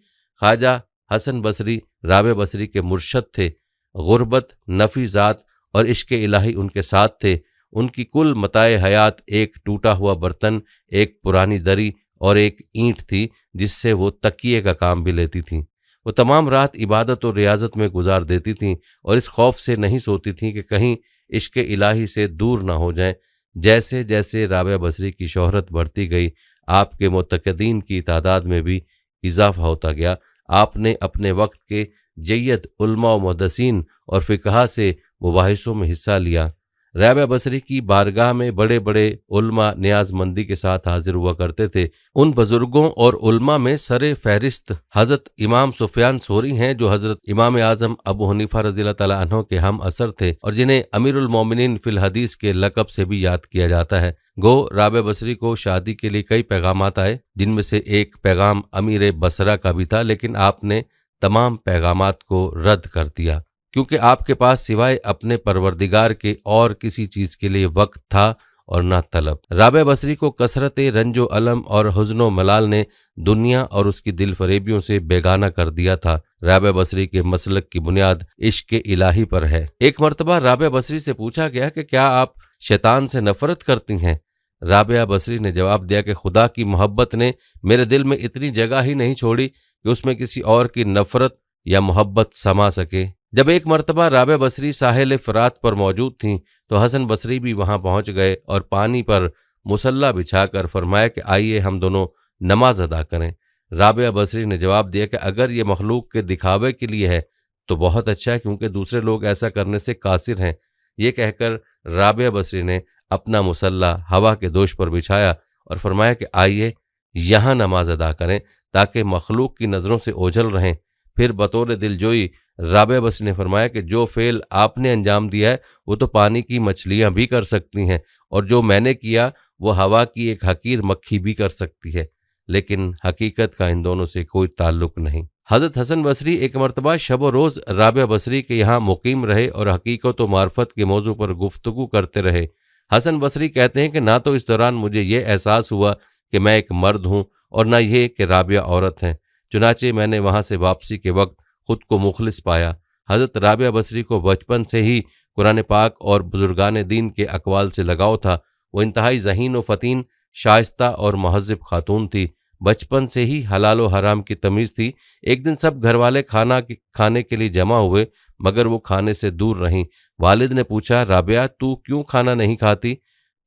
خواجہ حسن بصری رابعہ بصری کے مرشد تھے۔ غربت، نفی ذات اور عشق الہی ان کے ساتھ تھے۔ ان کی کل متاع حیات ایک ٹوٹا ہوا برتن، ایک پرانی دری اور ایک اینٹ تھی جس سے وہ تکیے کا کام بھی لیتی تھیں۔ وہ تمام رات عبادت اور ریاضت میں گزار دیتی تھیں اور اس خوف سے نہیں سوتی تھیں کہ کہیں عشق الہی سے دور نہ ہو جائیں۔ جیسے جیسے رابعہ بصری کی شہرت بڑھتی گئی، آپ کے معتقدین کی تعداد میں بھی اضافہ ہوتا گیا۔ آپ نے اپنے وقت کے جید علماء و محدثین اور فقہا سے مباحثوں میں حصہ لیا۔ رابعہ بصری کی بارگاہ میں بڑے بڑے علماء نیاز مندی کے ساتھ حاضر ہوا کرتے تھے۔ ان بزرگوں اور علماء میں سر فہرست حضرت امام سفیان ثوری ہیں، جو حضرت امام اعظم ابو حنیفہ رضی اللہ تعالیٰ عنہ کے ہم اثر تھے اور جنہیں امیر المومنین فی الحدیث کے لقب سے بھی یاد کیا جاتا ہے۔ گو رابعہ بصری کو شادی کے لیے کئی پیغامات آئے، جن میں سے ایک پیغام امیر بصرہ کا بھی تھا، لیکن آپ نے تمام پیغامات کو رد کر دیا کیونکہ آپ کے پاس سوائے اپنے پروردگار کے اور کسی چیز کے لیے وقت تھا اور نہ طلب۔ رابعہ بصری کو کثرت رنج و الم اور حزن و ملال نے دنیا اور اس کی دل فریبیوں سے بیگانہ کر دیا تھا۔ رابعہ بصری کے مسلک کی بنیاد عشق الہی پر ہے۔ ایک مرتبہ رابعہ بصری سے پوچھا گیا کہ کیا آپ شیطان سے نفرت کرتی ہیں؟ رابعہ بصری نے جواب دیا کہ خدا کی محبت نے میرے دل میں اتنی جگہ ہی نہیں چھوڑی کہ اس میں کسی اور کی نفرت یا محبت سما سکے۔ جب ایک مرتبہ رابعہ بصری ساحل فرات پر موجود تھیں تو حسن بصری بھی وہاں پہنچ گئے اور پانی پر مصلی بچھا کر فرمایا کہ آئیے ہم دونوں نماز ادا کریں۔ رابعہ بصری نے جواب دیا کہ اگر یہ مخلوق کے دکھاوے کے لیے ہے تو بہت اچھا ہے، کیونکہ دوسرے لوگ ایسا کرنے سے قاصر ہیں۔ یہ کہہ کر رابعہ بصری نے اپنا مصلی ہوا کے دوش پر بچھایا اور فرمایا کہ آئیے یہاں نماز ادا کریں تاکہ مخلوق کی نظروں سے اوجھل رہیں۔ پھر بطور دلجوئی رابعہ بصری نے فرمایا کہ جو فعل آپ نے انجام دیا ہے وہ تو پانی کی مچھلیاں بھی کر سکتی ہیں، اور جو میں نے کیا وہ ہوا کی ایک حقیر مکھی بھی کر سکتی ہے، لیکن حقیقت کا ان دونوں سے کوئی تعلق نہیں۔ حضرت حسن بصری ایک مرتبہ شب و روز رابعہ بصری کے یہاں مقیم رہے اور حقیقت و معرفت کے موضوع پر گفتگو کرتے رہے۔ حسن بصری کہتے ہیں کہ نہ تو اس دوران مجھے یہ احساس ہوا کہ میں ایک مرد ہوں اور نہ یہ کہ رابعہ عورت ہیں، چنانچہ میں نے وہاں سے واپسی کے وقت خود کو مخلص پایا۔ حضرت رابعہ بصری کو بچپن سے ہی قرآن پاک اور بزرگان دین کے اقوال سے لگاؤ تھا۔ وہ انتہائی ذہین و فطین، شائستہ اور مہذب خاتون تھی۔ بچپن سے ہی حلال و حرام کی تمیز تھی۔ ایک دن سب گھر والے کھانے کے لیے جمع ہوئے مگر وہ کھانے سے دور رہیں۔ والد نے پوچھا، رابعہ تو کیوں کھانا نہیں کھاتی؟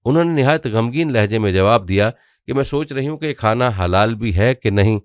انہوں نے نہایت غمگین لہجے میں جواب دیا کہ میں سوچ رہی ہوں کہ یہ کھانا حلال بھی ہے کہ نہیں۔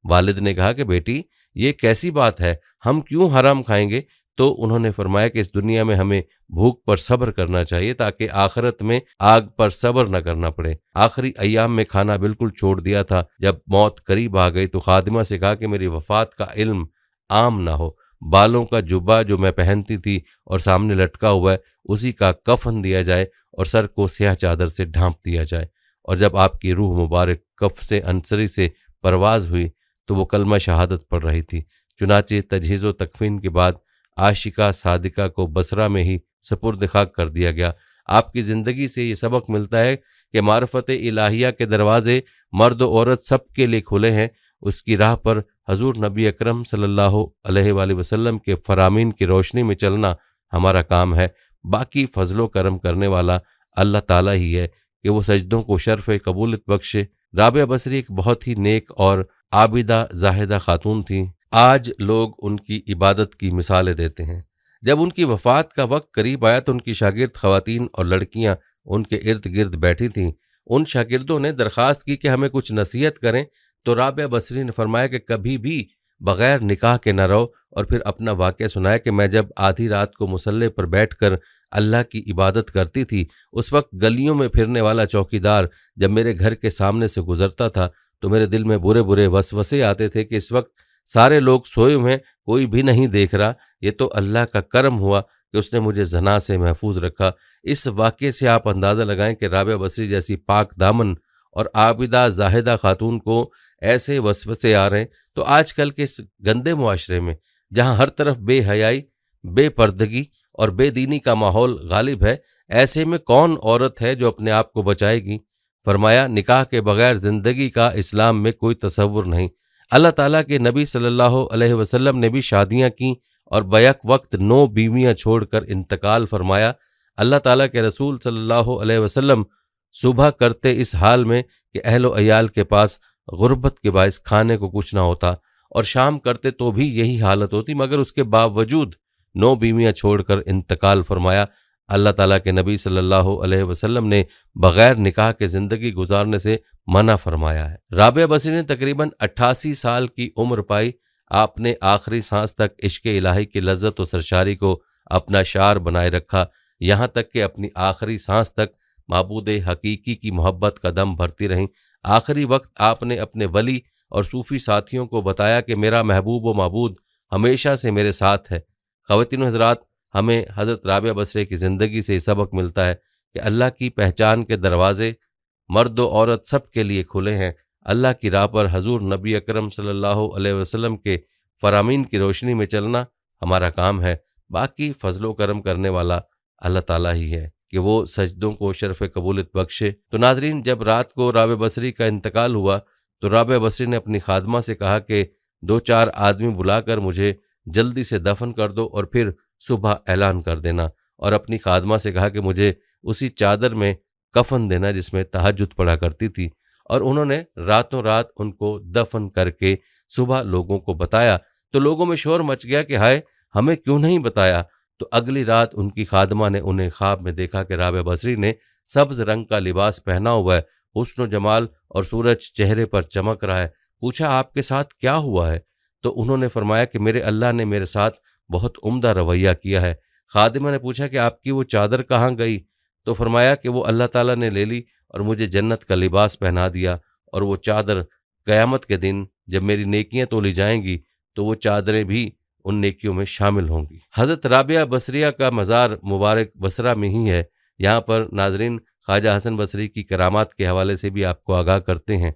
والد نے کہا کہ بیٹی یہ کیسی بات ہے، ہم کیوں حرام کھائیں گے؟ تو انہوں نے فرمایا کہ اس دنیا میں ہمیں بھوک پر صبر کرنا چاہیے تاکہ آخرت میں آگ پر صبر نہ کرنا پڑے۔ آخری ایام میں کھانا بالکل چھوڑ دیا تھا۔ جب موت قریب آ گئی تو خادمہ سے کہا کہ میری وفات کا علم عام نہ ہو، بالوں کا جبہ جو میں پہنتی تھی اور سامنے لٹکا ہوا ہے اسی کا کفن دیا جائے اور سر کو سیاہ چادر سے ڈھانپ دیا جائے۔ اور جب آپ کی روح مبارک کف سے انصری سے پرواز ہوئی تو وہ کلمہ شہادت پڑھ رہی تھی۔ چنانچہ تجہیز و تکفین کے بعد عاشقہ صادقہ کو بصرہ میں ہی سپرد خاک کر دیا گیا۔ آپ کی زندگی سے یہ سبق ملتا ہے کہ معرفت الہیہ کے دروازے مرد و عورت سب کے لیے کھلے ہیں۔ اس کی راہ پر حضور نبی اکرم صلی اللہ علیہ وآلہ وسلم کے فرامین کی روشنی میں چلنا ہمارا کام ہے، باقی فضل و کرم کرنے والا اللہ تعالیٰ ہی ہے کہ وہ سجدوں کو شرف قبولیت بخشے۔ رابعہ بصری ایک بہت ہی نیک اور عابدہ زاہدہ خاتون تھیں۔ آج لوگ ان کی عبادت کی مثالیں دیتے ہیں۔ جب ان کی وفات کا وقت قریب آیا تو ان کی شاگرد خواتین اور لڑکیاں ان کے ارد گرد بیٹھی تھیں۔ ان شاگردوں نے درخواست کی کہ ہمیں کچھ نصیحت کریں، تو رابعہ بصری نے فرمایا کہ کبھی بھی بغیر نکاح کے نہ رہو، اور پھر اپنا واقعہ سنایا کہ میں جب آدھی رات کو مصلی پر بیٹھ کر اللہ کی عبادت کرتی تھی، اس وقت گلیوں میں پھرنے والا چوکیدار جب میرے گھر کے سامنے سے گزرتا تھا تو میرے دل میں برے برے وسوسے آتے تھے کہ اس وقت سارے لوگ سوئے ہوئے ہیں، کوئی بھی نہیں دیکھ رہا، یہ تو اللہ کا کرم ہوا کہ اس نے مجھے زنا سے محفوظ رکھا۔ اس واقعے سے آپ اندازہ لگائیں کہ رابعہ بصری جیسی پاک دامن اور عابدہ زاہدہ خاتون کو ایسے وسوسے آ رہے ہیں، تو آج کل کے اس گندے معاشرے میں جہاں ہر طرف بے حیائی، بے پردگی اور بے دینی کا ماحول غالب ہے، ایسے میں کون عورت ہے جو اپنے آپ کو بچائے گی؟ فرمایا نکاح کے بغیر زندگی کا اسلام میں کوئی تصور نہیں۔ اللہ تعالیٰ کے نبی صلی اللہ علیہ وسلم نے بھی شادیاں کیں اور بیک وقت 9 بیویاں چھوڑ کر انتقال فرمایا۔ اللہ تعالیٰ کے رسول صلی اللہ علیہ وسلم صبح کرتے اس حال میں کہ اہل و عیال کے پاس غربت کے باعث کھانے کو کچھ نہ ہوتا، اور شام کرتے تو بھی یہی حالت ہوتی، مگر اس کے باوجود 9 بیویاں چھوڑ کر انتقال فرمایا۔ اللہ تعالیٰ کے نبی صلی اللہ علیہ وسلم نے بغیر نکاح کے زندگی گزارنے سے منع فرمایا ہے۔ رابعہ بصری نے تقریباً 88 سال کی عمر پائی۔ آپ نے آخری سانس تک عشق الہی کی لذت و سرشاری کو اپنا شعار بنائے رکھا، یہاں تک کہ اپنی آخری سانس تک معبود حقیقی کی محبت کا دم بھرتی رہیں۔ آخری وقت آپ نے اپنے ولی اور صوفی ساتھیوں کو بتایا کہ میرا محبوب و معبود ہمیشہ سے میرے ساتھ ہے۔ خواتین و حضرات، ہمیں حضرت رابعہ بصری کی زندگی سے یہ سبق ملتا ہے کہ اللہ کی پہچان کے دروازے مرد و عورت سب کے لیے کھلے ہیں۔ اللہ کی راہ پر حضور نبی اکرم صلی اللہ علیہ وسلم کے فرامین کی روشنی میں چلنا ہمارا کام ہے، باقی فضل و کرم کرنے والا اللہ تعالیٰ ہی ہے کہ وہ سجدوں کو شرف قبولیت بخشے۔ تو ناظرین، جب رات کو رابعہ بصری کا انتقال ہوا تو رابعہ بصری نے اپنی خادمہ سے کہا کہ 2-4 آدمی بلا کر مجھے جلدی سے دفن کر دو اور پھر صبح اعلان کر دینا، اور اپنی خادمہ سے کہا کہ مجھے اسی چادر میں کفن دینا جس میں تہجد پڑھا کرتی تھی، اور انہوں نے راتوں رات ان کو دفن کر کے صبح لوگوں کو بتایا۔ تو لوگوں میں شور مچ گیا کہ ہائے، ہمیں کیوں نہیں بتایا؟ تو اگلی رات ان کی خادمہ نے انہیں خواب میں دیکھا کہ رابعہ بصری نے سبز رنگ کا لباس پہنا ہوا ہے، حسن و جمال اور سورج چہرے پر چمک رہا ہے۔ پوچھا آپ کے ساتھ کیا ہوا ہے؟ تو انہوں نے فرمایا کہ میرے اللہ نے میرے ساتھ بہت عمدہ رویہ کیا ہے۔ خادمہ نے پوچھا کہ آپ کی وہ چادر کہاں گئی؟ تو فرمایا کہ وہ اللہ تعالیٰ نے لے لی اور مجھے جنت کا لباس پہنا دیا، اور وہ چادر قیامت کے دن جب میری نیکیاں تولی جائیں گی تو وہ چادریں بھی ان نیکیوں میں شامل ہوں گی۔ حضرت رابعہ بصریہ کا مزار مبارک بصرہ میں ہی ہے۔ یہاں پر ناظرین خواجہ حسن بصری کی کرامات کے حوالے سے بھی آپ کو آگاہ کرتے ہیں۔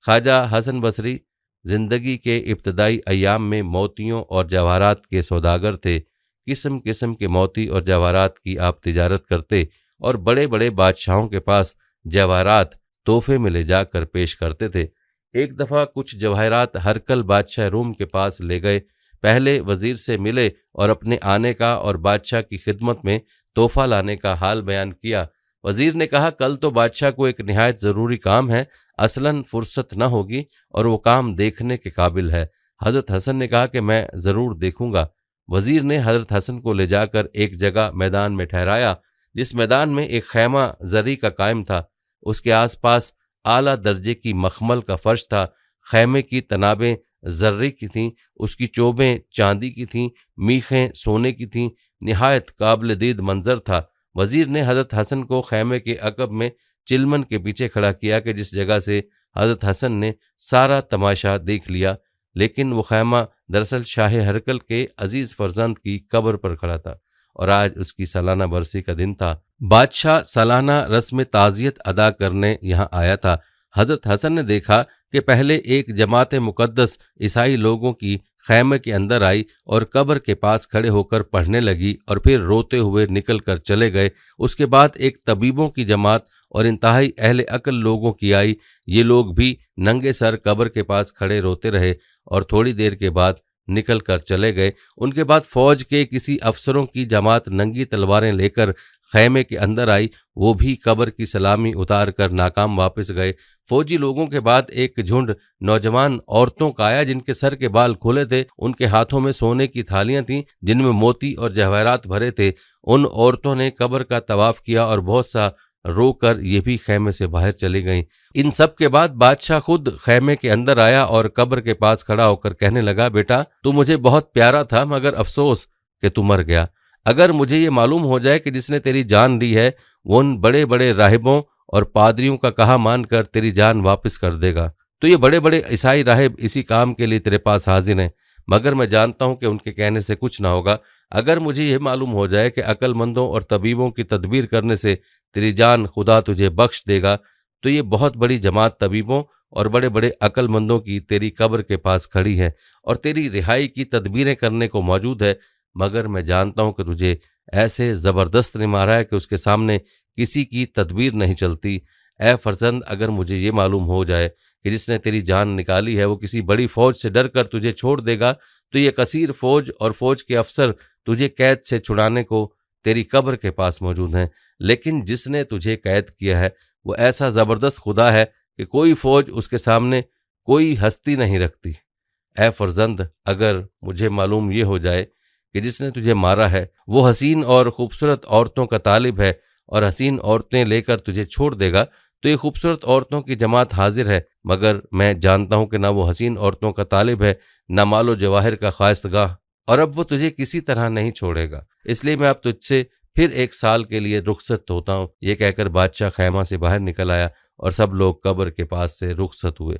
خواجہ حسن بصری زندگی کے ابتدائی ایام میں موتیوں اور جواہرات کے سوداگر تھے۔ قسم قسم کے موتی اور جواہرات کی آپ تجارت کرتے اور بڑے بڑے بادشاہوں کے پاس جواہرات تحفے میں لے جا کر پیش کرتے تھے۔ ایک دفعہ کچھ جواہرات ہرقل بادشاہ روم کے پاس لے گئے، پہلے وزیر سے ملے اور اپنے آنے کا اور بادشاہ کی خدمت میں تحفہ لانے کا حال بیان کیا۔ وزیر نے کہا کل تو بادشاہ کو ایک نہایت ضروری کام ہے، اصلاً فرصت نہ ہوگی اور وہ کام دیکھنے کے قابل ہے۔ حضرت حسن نے کہا کہ میں ضرور دیکھوں گا۔ وزیر نے حضرت حسن کو لے جا کر ایک جگہ میدان میں ٹھہرایا، جس میدان میں ایک خیمہ زری کا قائم تھا۔ اس کے آس پاس اعلیٰ درجے کی مخمل کا فرش تھا۔ خیمے کی تنابیں زرے کی تھیں، اس کی چوبیں چاندی کی تھیں، میخیں سونے کی تھیں، نہایت قابل دید منظر تھا۔ وزیر نے حضرت حسن کو خیمے کے عقب میں چلمن کے پیچھے کھڑا کیا کہ جس جگہ سے حضرت حسن نے سارا تماشا دیکھ لیا، لیکن وہ خیمہ دراصل شاہ ہرقل کے عزیز فرزند کی قبر پر کھڑا تھا، اور آج اس کی سالانہ برسی کا دن تھا۔ بادشاہ سالانہ رسم تعزیت ادا کرنے یہاں آیا تھا۔ حضرت حسن نے دیکھا کہ پہلے ایک جماعت مقدس عیسائی لوگوں کی خیمے کے اندر آئی اور قبر کے پاس کھڑے ہو کر پڑھنے لگی اور پھر روتے ہوئے نکل کر چلے گئے۔ اس کے بعد ایک طبیبوں کی جماعت اور انتہائی اہل عقل لوگوں کی آئی۔ یہ لوگ بھی ننگے سر قبر کے پاس کھڑے روتے رہے اور تھوڑی دیر کے بعد نکل کر چلے گئے۔ ان کے بعد فوج کے کسی افسروں کی جماعت ننگی تلواریں لے کر خیمے کے اندر آئی، وہ بھی قبر کی سلامی اتار کر ناکام واپس گئے۔ فوجی لوگوں کے بعد ایک جھنڈ نوجوان عورتوں کا آیا جن کے سر کے بال کھلے تھے، ان کے ہاتھوں میں سونے کی تھالیاں تھیں جن میں موتی اور جواہرات بھرے تھے۔ ان عورتوں نے قبر کا طواف کیا اور بہت سا رو کر یہ بھی خیمے سے باہر چلی گئیں۔ ان سب کے بعد بادشاہ خود خیمے کے اندر آیا اور قبر کے پاس کھڑا ہو کر کہنے لگا، بیٹا تو مجھے بہت پیارا تھا، مگر افسوس کہ تو مر گیا۔ اگر مجھے یہ معلوم ہو جائے کہ جس نے تیری جان لی ہے وہ ان بڑے بڑے راہبوں اور پادریوں کا کہا مان کر تیری جان واپس کر دے گا، تو یہ بڑے بڑے عیسائی راہب اسی کام کے لیے تیرے پاس حاضر ہیں، مگر میں جانتا ہوں کہ ان کے کہنے سے کچھ نہ ہوگا۔ اگر مجھے یہ معلوم ہو جائے کہ عقل مندوں اور طبیبوں کی تدبیر کرنے سے تیری جان خدا تجھے بخش دے گا، تو یہ بہت بڑی جماعت طبیبوں اور بڑے بڑے عقل مندوں کی تیری قبر کے پاس کھڑی ہے اور تیری رہائی کی تدبیریں کرنے کو موجود ہے، مگر میں جانتا ہوں کہ تجھے ایسے زبردست نے مارا ہے کہ اس کے سامنے کسی کی تدبیر نہیں چلتی۔ اے فرزند، اگر مجھے یہ معلوم ہو جائے کہ جس نے تیری جان نکالی ہے وہ کسی بڑی فوج سے ڈر کر تجھے چھوڑ دے گا، تو یہ کثیر فوج اور فوج کے افسر تجھے قید سے چھڑانے کو تیری قبر کے پاس موجود ہیں، لیکن جس نے تجھے قید کیا ہے وہ ایسا زبردست خدا ہے کہ کوئی فوج اس کے سامنے کوئی ہستی نہیں رکھتی۔ اے فرزند، اگر مجھے معلوم یہ ہو جائے کہ جس نے تجھے مارا ہے وہ حسین اور خوبصورت عورتوں کا طالب ہے اور حسین عورتیں لے کر تجھے چھوڑ دے گا، تو یہ خوبصورت عورتوں کی جماعت حاضر ہے، مگر میں جانتا ہوں کہ نہ وہ حسین عورتوں کا طالب ہے، نہ مال و جواہر کا خواستگاہ، اور اب وہ تجھے کسی طرح نہیں چھوڑے گا، اس لیے میں اب تجھ سے پھر 1 سال کے لیے رخصت ہوتا ہوں۔ یہ کہہ کر بادشاہ خیمہ سے باہر نکل آیا اور سب لوگ قبر کے پاس سے رخصت ہوئے۔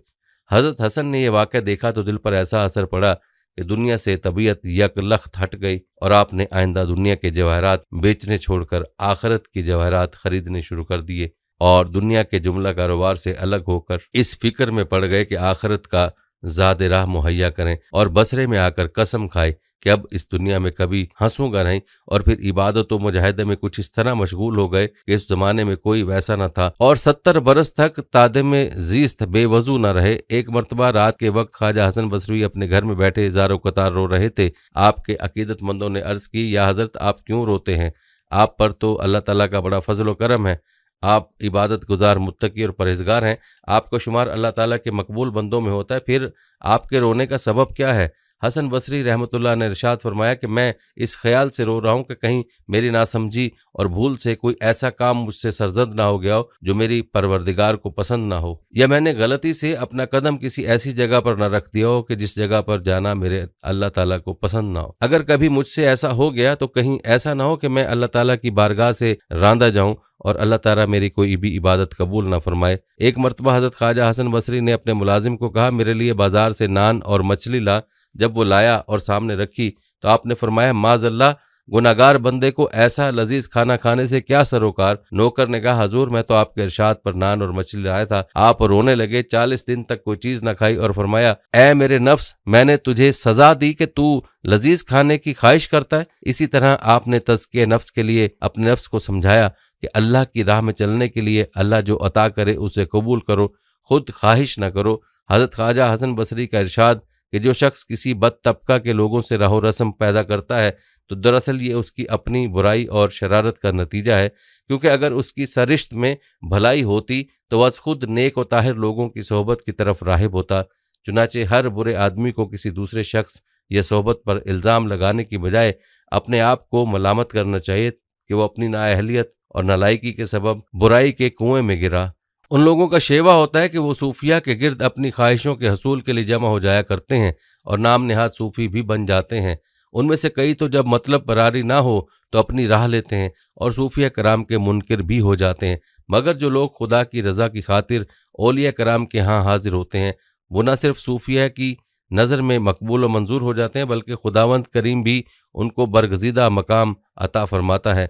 حضرت حسن نے یہ واقعہ دیکھا تو دل پر ایسا اثر پڑا کہ دنیا سے طبیعت یک لخت ہٹ گئی اور آپ نے آئندہ دنیا کے جواہرات بیچنے چھوڑ کر آخرت کی جواہرات خریدنے شروع کر دیے اور دنیا کے جملہ کاروبار سے الگ ہو کر اس فکر میں پڑ گئے کہ آخرت کا زاد راہ مہیا کریں، اور بصرے میں آ کر قسم کھائے کہ اب اس دنیا میں کبھی ہنسوں گا نہیں، اور پھر عبادت و مجاہدے میں کچھ اس طرح مشغول ہو گئے کہ اس زمانے میں کوئی ویسا نہ تھا، اور 70 برس تک تادم زیست بے وضو نہ رہے۔ ایک مرتبہ رات کے وقت خواجہ حسن بصری اپنے گھر میں بیٹھے زار و قطار رو رہے تھے۔ آپ کے عقیدت مندوں نے عرض کی، یا حضرت آپ کیوں روتے ہیں؟ آپ پر تو اللہ تعالیٰ کا بڑا فضل و کرم ہے، آپ عبادت گزار متقی اور پرہیزگار ہیں، آپ کا شمار اللہ تعالیٰ کے مقبول بندوں میں ہوتا ہے، پھر آپ کے رونے کا سبب کیا ہے؟ حسن بصری رحمۃ اللہ نے ارشاد فرمایا کہ میں اس خیال سے رو رہا ہوں کہ کہیں میری ناسمجھی اور بھول سے کوئی ایسا کام مجھ سے سرزد نہ ہو گیا ہو جو میری پروردگار کو پسند نہ ہو، یا میں نے غلطی سے اپنا قدم کسی ایسی جگہ پر نہ رکھ دیا ہو کہ جس جگہ پر جانا میرے اللہ تعالیٰ کو پسند نہ ہو۔ اگر کبھی مجھ سے ایسا ہو گیا تو کہیں ایسا نہ ہو کہ میں اللہ تعالیٰ کی بارگاہ سے راندہ جاؤں اور اللہ تعالیٰ میری کوئی بھی عبادت قبول نہ فرمائے۔ ایک مرتبہ حضرت خواجہ حسن بصری نے اپنے ملازم کو کہا، میرے لیے بازار سے نان اور مچھلی لا۔ جب وہ لایا اور سامنے رکھی تو آپ نے فرمایا، معاذ اللہ، گناہگار بندے کو ایسا لذیذ کھانا کھانے سے کیا سروکار؟ نوکر نے کہا، حضور میں تو آپ کے ارشاد پر نان اور مچھلی لایا تھا۔ آپ رونے لگے، 40 دن تک کوئی چیز نہ کھائی اور فرمایا، اے میرے نفس، میں نے تجھے سزا دی کہ تو لذیذ کھانے کی خواہش کرتا ہے؟ اسی طرح آپ نے تزکیہ نفس کے لیے اپنے نفس کو سمجھایا کہ اللہ کی راہ میں چلنے کے لیے اللہ جو عطا کرے اسے قبول کرو، خود خواہش نہ کرو۔ حضرت خواجہ حسن بصری کا ارشاد کہ جو شخص کسی بد طبقہ کے لوگوں سے رہو رسم پیدا کرتا ہے تو دراصل یہ اس کی اپنی برائی اور شرارت کا نتیجہ ہے، کیونکہ اگر اس کی سرشت میں بھلائی ہوتی تو وہ خود نیک و طاہر لوگوں کی صحبت کی طرف راغب ہوتا۔ چنانچہ ہر برے آدمی کو کسی دوسرے شخص یا صحبت پر الزام لگانے کی بجائے اپنے آپ کو ملامت کرنا چاہیے کہ وہ اپنی نااہلیت اور نالائکی کے سبب برائی کے کنویں میں گرا۔ ان لوگوں کا شیوا ہوتا ہے کہ وہ صوفیہ کے گرد اپنی خواہشوں کے حصول کے لیے جمع ہو جایا کرتے ہیں اور نام نہاد صوفی بھی بن جاتے ہیں۔ ان میں سے کئی تو جب مطلب براری نہ ہو تو اپنی راہ لیتے ہیں اور صوفیہ کرام کے منکر بھی ہو جاتے ہیں، مگر جو لوگ خدا کی رضا کی خاطر اولیاء کرام کے ہاں حاضر ہوتے ہیں وہ نہ صرف صوفیہ کی نظر میں مقبول و منظور ہو جاتے ہیں بلکہ خداوند کریم بھی ان کو برگزیدہ مقام عطا فرماتا ہے۔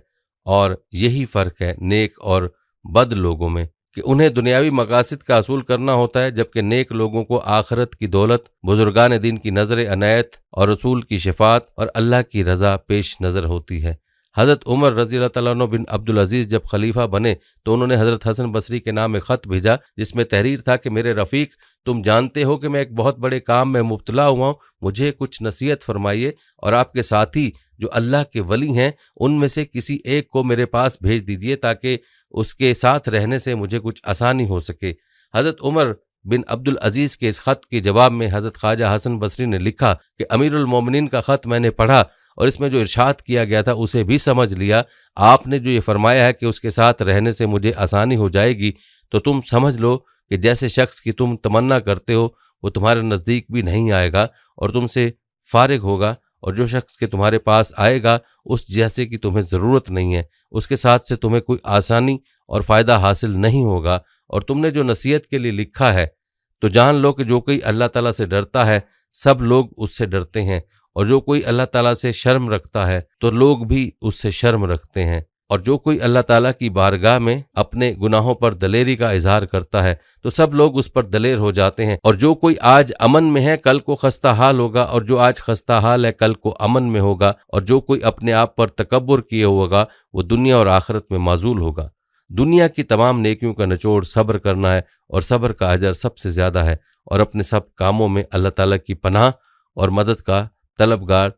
اور یہی فرق ہے نیک اور بد لوگوں میں۔ کہ انہیں دنیاوی مقاصد کا حصول کرنا ہوتا ہے، جبکہ نیک لوگوں کو آخرت کی دولت، بزرگان دین کی نظر عنایت اور رسول کی شفاعت اور اللہ کی رضا پیش نظر ہوتی ہے۔ حضرت عمر رضی اللہ تعالیٰ عنہ بن عبدالعزیز جب خلیفہ بنے تو انہوں نے حضرت حسن بصری کے نام ایک خط بھیجا، جس میں تحریر تھا کہ میرے رفیق، تم جانتے ہو کہ میں ایک بہت بڑے کام میں مبتلا ہوا ہوں، مجھے کچھ نصیحت فرمائیے، اور آپ کے ساتھی جو اللہ کے ولی ہیں ان میں سے کسی ایک کو میرے پاس بھیج دیجیے تاکہ اس کے ساتھ رہنے سے مجھے کچھ آسانی ہو سکے۔ حضرت عمر بن عبدالعزیز کے اس خط کے جواب میں حضرت خواجہ حسن بصری نے لکھا کہ امیر المومنین کا خط میں نے پڑھا اور اس میں جو ارشاد کیا گیا تھا اسے بھی سمجھ لیا۔ آپ نے جو یہ فرمایا ہے کہ اس کے ساتھ رہنے سے مجھے آسانی ہو جائے گی، تو تم سمجھ لو کہ جیسے شخص کی تم تمنا کرتے ہو وہ تمہارے نزدیک بھی نہیں آئے گا اور تم سے فارغ ہوگا، اور جو شخص کے تمہارے پاس آئے گا اس جیسے کی تمہیں ضرورت نہیں ہے، اس کے ساتھ سے تمہیں کوئی آسانی اور فائدہ حاصل نہیں ہوگا۔ اور تم نے جو نصیحت کے لیے لکھا ہے تو جان لو کہ جو کوئی اللہ تعالیٰ سے ڈرتا ہے سب لوگ اس سے ڈرتے ہیں، اور جو کوئی اللہ تعالیٰ سے شرم رکھتا ہے تو لوگ بھی اس سے شرم رکھتے ہیں، اور جو کوئی اللہ تعالیٰ کی بارگاہ میں اپنے گناہوں پر دلیری کا اظہار کرتا ہے تو سب لوگ اس پر دلیر ہو جاتے ہیں، اور جو کوئی آج امن میں ہے کل کو خستہ حال ہوگا، اور جو آج خستہ حال ہے کل کو امن میں ہوگا، اور جو کوئی اپنے آپ پر تکبر کیے ہوگا وہ دنیا اور آخرت میں معزول ہوگا۔ دنیا کی تمام نیکیوں کا نچوڑ صبر کرنا ہے، اور صبر کا اجر سب سے زیادہ ہے، اور اپنے سب کاموں میں اللہ تعالیٰ کی پناہ اور مدد کا طلبگار،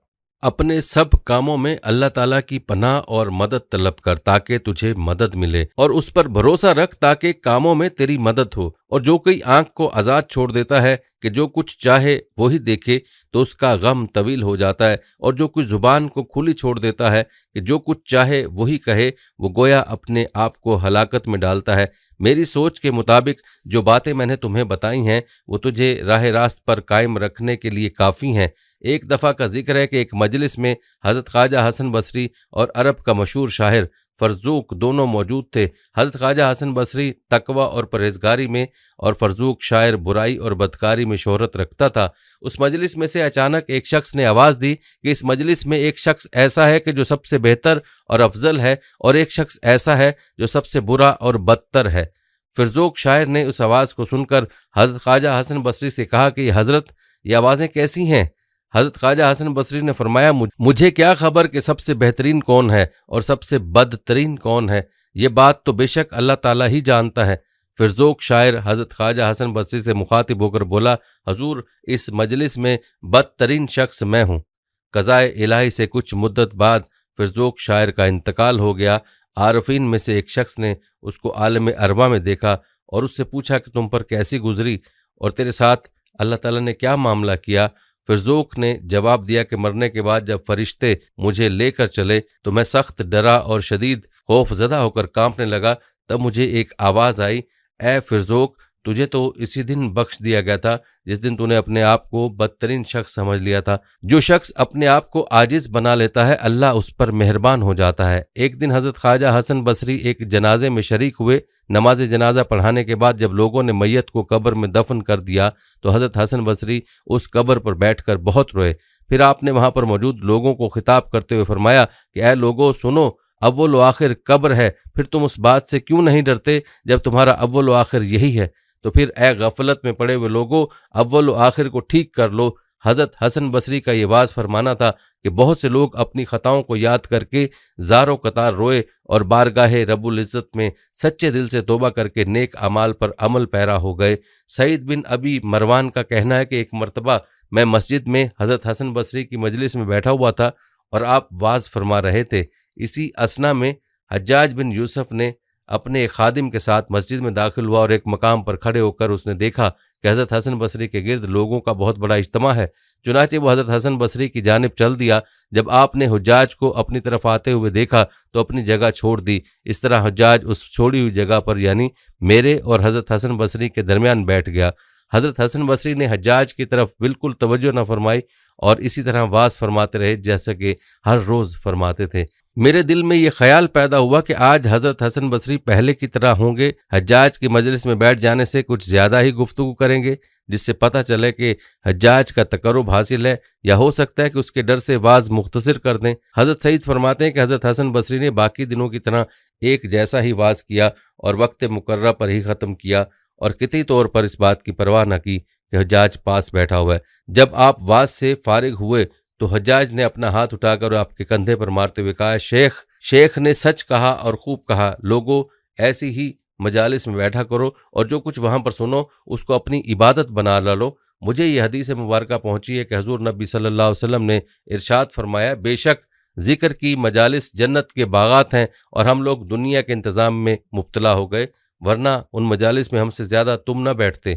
اپنے سب کاموں میں اللہ تعالیٰ کی پناہ اور مدد طلب کر تاکہ تجھے مدد ملے، اور اس پر بھروسہ رکھ تاکہ کاموں میں تیری مدد ہو۔ اور جو کوئی آنکھ کو آزاد چھوڑ دیتا ہے کہ جو کچھ چاہے وہی دیکھے تو اس کا غم طویل ہو جاتا ہے، اور جو کوئی زبان کو کھلی چھوڑ دیتا ہے کہ جو کچھ چاہے وہی کہے وہ گویا اپنے آپ کو ہلاکت میں ڈالتا ہے۔ میری سوچ کے مطابق جو باتیں میں نے تمہیں بتائی ہیں وہ تجھے راہ راست پر قائم رکھنے کے لیے کافی ہیں۔ ایک دفعہ کا ذکر ہے کہ ایک مجلس میں حضرت خواجہ حسن بصری اور عرب کا مشہور شاعر فرزوق دونوں موجود تھے۔ حضرت خواجہ حسن بصری تقوی اور پرہیزگاری میں، اور فرزوق شاعر برائی اور بدکاری میں شہرت رکھتا تھا۔ اس مجلس میں سے اچانک ایک شخص نے آواز دی کہ اس مجلس میں ایک شخص ایسا ہے کہ جو سب سے بہتر اور افضل ہے، اور ایک شخص ایسا ہے جو سب سے برا اور بدتر ہے۔ فرزوق شاعر نے اس آواز کو سن کر حضرت خواجہ حسن بصری سے کہا کہ حضرت یہ آوازیں کیسی ہیں؟ حضرت خواجہ حسن بصری نے فرمایا مجھے کیا خبر کہ سب سے بہترین کون ہے اور سب سے بدترین کون ہے، یہ بات تو بے شک اللہ تعالیٰ ہی جانتا ہے۔ فرزوق شاعر حضرت خواجہ حسن بصری سے مخاطب ہو کر بولا، حضور اس مجلس میں بدترین شخص میں ہوں۔ قضائے الہی سے کچھ مدت بعد فرزوق شاعر کا انتقال ہو گیا۔ عارفین میں سے ایک شخص نے اس کو عالم ارواح میں دیکھا اور اس سے پوچھا کہ تم پر کیسی گزری اور تیرے ساتھ اللہ تعالیٰ نے کیا معاملہ کیا؟ فرزوق نے جواب دیا کہ مرنے کے بعد جب فرشتے مجھے لے کر چلے تو میں سخت ڈرا اور شدید خوف زدہ ہو کر کانپنے لگا۔ تب مجھے ایک آواز آئی، اے فرزوق، تجھے تو اسی دن بخش دیا گیا تھا جس دن تو نے اپنے آپ کو بدترین شخص سمجھ لیا تھا۔ جو شخص اپنے آپ کو عاجز بنا لیتا ہے اللہ اس پر مہربان ہو جاتا ہے۔ ایک دن حضرت خواجہ حسن بصری ایک جنازے میں شریک ہوئے۔ نماز جنازہ پڑھانے کے بعد جب لوگوں نے میت کو قبر میں دفن کر دیا تو حضرت حسن بصری اس قبر پر بیٹھ کر بہت روئے۔ پھر آپ نے وہاں پر موجود لوگوں کو خطاب کرتے ہوئے فرمایا کہ اے لوگو سنو، اول و آخر قبر ہے، پھر تم اس بات سے کیوں نہیں ڈرتے جب تمہارا اول و آخر یہی ہے؟ تو پھر اے غفلت میں پڑے ہوئے لوگوں، اول و آخر کو ٹھیک کر لو۔ حضرت حسن بصری کا یہ واز فرمانا تھا کہ بہت سے لوگ اپنی خطاؤں کو یاد کر کے زاروں قطار روئے اور بارگاہ رب العزت میں سچے دل سے توبہ کر کے نیک اعمال پر عمل پیرا ہو گئے۔ سعید بن ابی مروان کا کہنا ہے کہ ایک مرتبہ میں مسجد میں حضرت حسن بصری کی مجلس میں بیٹھا ہوا تھا اور آپ واز فرما رہے تھے۔ اسی اثنا میں حجاج بن یوسف نے اپنے ایک خادم کے ساتھ مسجد میں داخل ہوا اور ایک مقام پر کھڑے ہو کر اس نے دیکھا کہ حضرت حسن بصری کے گرد لوگوں کا بہت بڑا اجتماع ہے۔ چنانچہ وہ حضرت حسن بصری کی جانب چل دیا۔ جب آپ نے حجاج کو اپنی طرف آتے ہوئے دیکھا تو اپنی جگہ چھوڑ دی۔ اس طرح حجاج اس چھوڑی ہوئی جگہ پر یعنی میرے اور حضرت حسن بصری کے درمیان بیٹھ گیا۔ حضرت حسن بصری نے حجاج کی طرف بالکل توجہ نہ فرمائی اور اسی طرح واز فرماتے رہے جیسا کہ ہر روز فرماتے تھے۔ میرے دل میں یہ خیال پیدا ہوا کہ آج حضرت حسن بصری پہلے کی طرح ہوں گے، حجاج کی مجلس میں بیٹھ جانے سے کچھ زیادہ ہی گفتگو کریں گے، جس سے پتہ چلے کہ حجاج کا تقرب حاصل ہے، یا ہو سکتا ہے کہ اس کے ڈر سے واز مختصر کر دیں۔ حضرت سعید فرماتے ہیں کہ حضرت حسن بصری نے باقی دنوں کی طرح ایک جیسا ہی واز کیا اور وقت مقررہ پر ہی ختم کیا، اور قطعی طور پر اس بات کی پرواہ نہ کی کہ حجاج پاس بیٹھا ہوا ہے۔ جب آپ واز سے فارغ ہوئے تو حجاج نے اپنا ہاتھ اٹھا کر آپ کے کندھے پر مارتے ہوئے کہا، شیخ نے سچ کہا اور خوب کہا، لوگوں ایسی ہی مجالس میں بیٹھا کرو اور جو کچھ وہاں پر سنو اس کو اپنی عبادت بنا لو۔ مجھے یہ حدیث مبارکہ پہنچی ہے کہ حضور نبی صلی اللہ علیہ وسلم نے ارشاد فرمایا، بے شک ذکر کی مجالس جنت کے باغات ہیں، اور ہم لوگ دنیا کے انتظام میں مبتلا ہو گئے، ورنہ ان مجالس میں ہم سے زیادہ تم نہ بیٹھتے،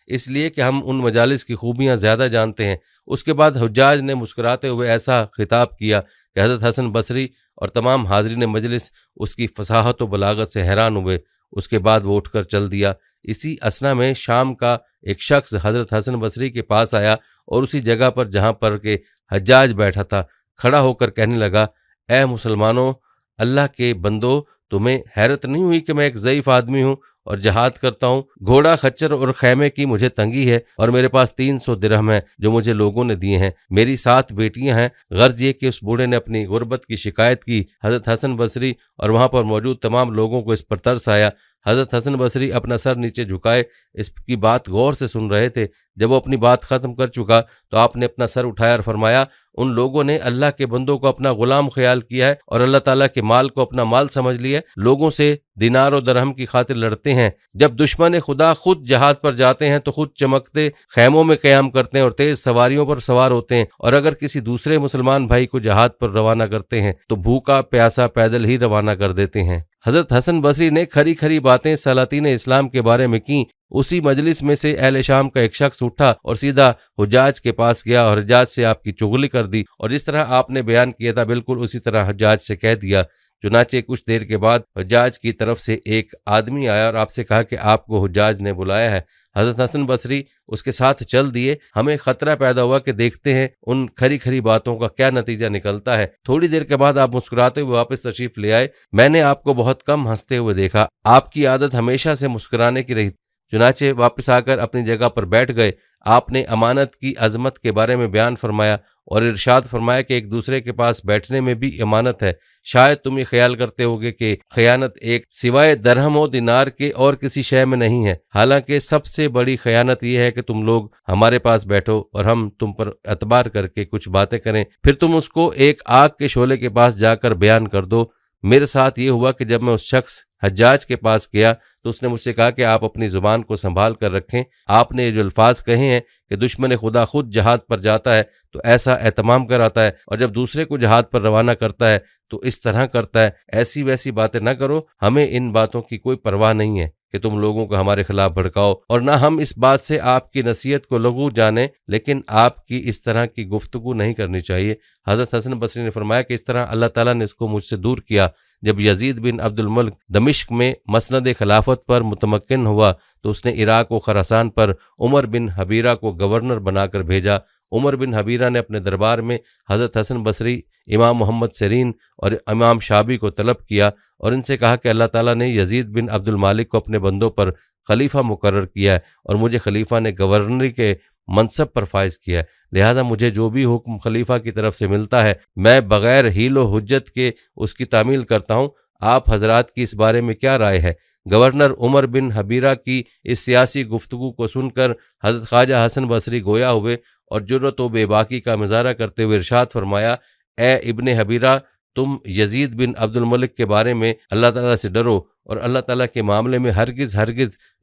اس لیے کہ ہم ان مجالس کی خوبیاں زیادہ جانتے ہیں۔ اس کے بعد حجاج نے مسکراتے ہوئے ایسا خطاب کیا کہ حضرت حسن بصری اور تمام حاضرین مجلس اس کی فصاحت و بلاغت سے حیران ہوئے۔ اس کے بعد وہ اٹھ کر چل دیا۔ اسی اثنا میں شام کا ایک شخص حضرت حسن بصری کے پاس آیا اور اسی جگہ پر جہاں پر کہ حجاج بیٹھا تھا کھڑا ہو کر کہنے لگا، اے مسلمانوں، اللہ کے بندو، تمہیں حیرت نہیں ہوئی کہ میں ایک ضعیف آدمی ہوں اور جہاد کرتا ہوں؟ گھوڑا خچر اور خیمے کی مجھے تنگی ہے، اور میرے پاس 300 درہم ہیں جو مجھے لوگوں نے دیے ہیں، میری 7 بیٹیاں ہیں۔ غرض یہ کہ اس بوڑھے نے اپنی غربت کی شکایت کی۔ حضرت حسن بصری اور وہاں پر موجود تمام لوگوں کو اس پر ترس آیا۔ حضرت حسن بصری اپنا سر نیچے جھکائے اس کی بات غور سے سن رہے تھے۔ جب وہ اپنی بات ختم کر چکا تو آپ نے اپنا سر اٹھایا اور فرمایا، ان لوگوں نے اللہ کے بندوں کو اپنا غلام خیال کیا ہے اور اللہ تعالیٰ کے مال کو اپنا مال سمجھ لیا ہے، لوگوں سے دینار و درہم کی خاطر لڑتے ہیں۔ جب دشمن خدا خود جہاد پر جاتے ہیں تو خود چمکتے خیموں میں قیام کرتے ہیں اور تیز سواریوں پر سوار ہوتے ہیں، اور اگر کسی دوسرے مسلمان بھائی کو جہاد پر روانہ کرتے ہیں تو بھوکا پیاسا پیدل ہی روانہ کر دیتے ہیں۔ حضرت حسن بصری نے کھری کھری باتیں سلاطین اسلام کے بارے میں کیں۔ اسی مجلس میں سے اہل شام کا ایک شخص اٹھا اور سیدھا حجاج کے پاس گیا اور حجاج سے آپ کی چغلی کر دی، اور جس طرح آپ نے بیان کیا تھا بالکل اسی طرح حجاج سے کہہ دیا۔ چنانچہ کچھ دیر کے بعد حجاج کی طرف سے ایک آدمی آیا اور آپ سے کہا کہ آپ کو حجاج نے بلایا ہے۔ حضرت حسن بصری اس کے ساتھ چل دیے۔ ہمیں خطرہ پیدا ہوا کہ دیکھتے ہیں ان کھری کھری باتوں کا کیا نتیجہ نکلتا ہے۔ تھوڑی دیر کے بعد آپ مسکراتے ہوئے واپس تشریف لے آئے۔ میں نے آپ کو بہت کم ہنستے ہوئے دیکھا، آپ کی عادت ہمیشہ سے مسکرانے کی رہی۔ چنانچہ واپس آ کر اپنی جگہ پر بیٹھ گئے۔ آپ نے امانت کی عظمت کے بارے میں بیان فرمایا اور ارشاد فرمایا کہ ایک دوسرے کے پاس بیٹھنے میں بھی امانت ہے۔ شاید تم یہ خیال کرتے ہوگے کہ خیانت ایک سوائے درہم و دینار کے اور کسی شے میں نہیں ہے، حالانکہ سب سے بڑی خیانت یہ ہے کہ تم لوگ ہمارے پاس بیٹھو اور ہم تم پر اعتبار کر کے کچھ باتیں کریں، پھر تم اس کو ایک آگ کے شعلے کے پاس جا کر بیان کر دو۔ میرے ساتھ یہ ہوا کہ جب میں اس شخص حجاج کے پاس گیا تو اس نے مجھ سے کہا کہ آپ اپنی زبان کو سنبھال کر رکھیں، آپ نے یہ جو الفاظ کہے ہیں کہ دشمن خدا خود جہاد پر جاتا ہے تو ایسا اہتمام کراتا ہے، اور جب دوسرے کو جہاد پر روانہ کرتا ہے تو اس طرح کرتا ہے، ایسی ویسی باتیں نہ کرو، ہمیں ان باتوں کی کوئی پرواہ نہیں ہے کہ تم لوگوں کو ہمارے خلاف بھڑکاؤ، اور نہ ہم اس بات سے آپ کی نصیحت کو لغو جانیں، لیکن آپ کی اس طرح کی گفتگو نہیں کرنی چاہیے۔ حضرت حسن بصری نے فرمایا کہ اس طرح اللہ تعالیٰ نے اس کو مجھ سے دور کیا۔ جب یزید بن عبد الملک دمشق میں مسند خلافت پر متمکن ہوا تو اس نے عراق و خراسان پر عمر بن حبیرہ کو گورنر بنا کر بھیجا۔ عمر بن حبیرہ نے اپنے دربار میں حضرت حسن بصری، امام محمد سیرین اور امام شابی کو طلب کیا اور ان سے کہا کہ اللہ تعالیٰ نے یزید بن عبد المالک کو اپنے بندوں پر خلیفہ مقرر کیا ہے اور مجھے خلیفہ نے گورنری کے منصب پر فائز کیا ہے، لہذا مجھے جو بھی حکم خلیفہ کی طرف سے ملتا ہے میں بغیر حیل و حجت کے اس کی تعمیل کرتا ہوں۔ آپ حضرات کی اس بارے میں کیا رائے ہے؟ گورنر عمر بن حبیرہ کی اس سیاسی گفتگو کو سن کر حضرت خواجہ حسن بصری گویا ہوئے اور جرأت و بے باکی کا مظاہرہ کرتے ہوئے ارشاد فرمایا، اے ابن حبیرہ، تم یزید بن عبد الملک کے بارے میں اللہ تعالیٰ سے ڈرو اور اللہ تعالیٰ کے معاملے میں ہرگز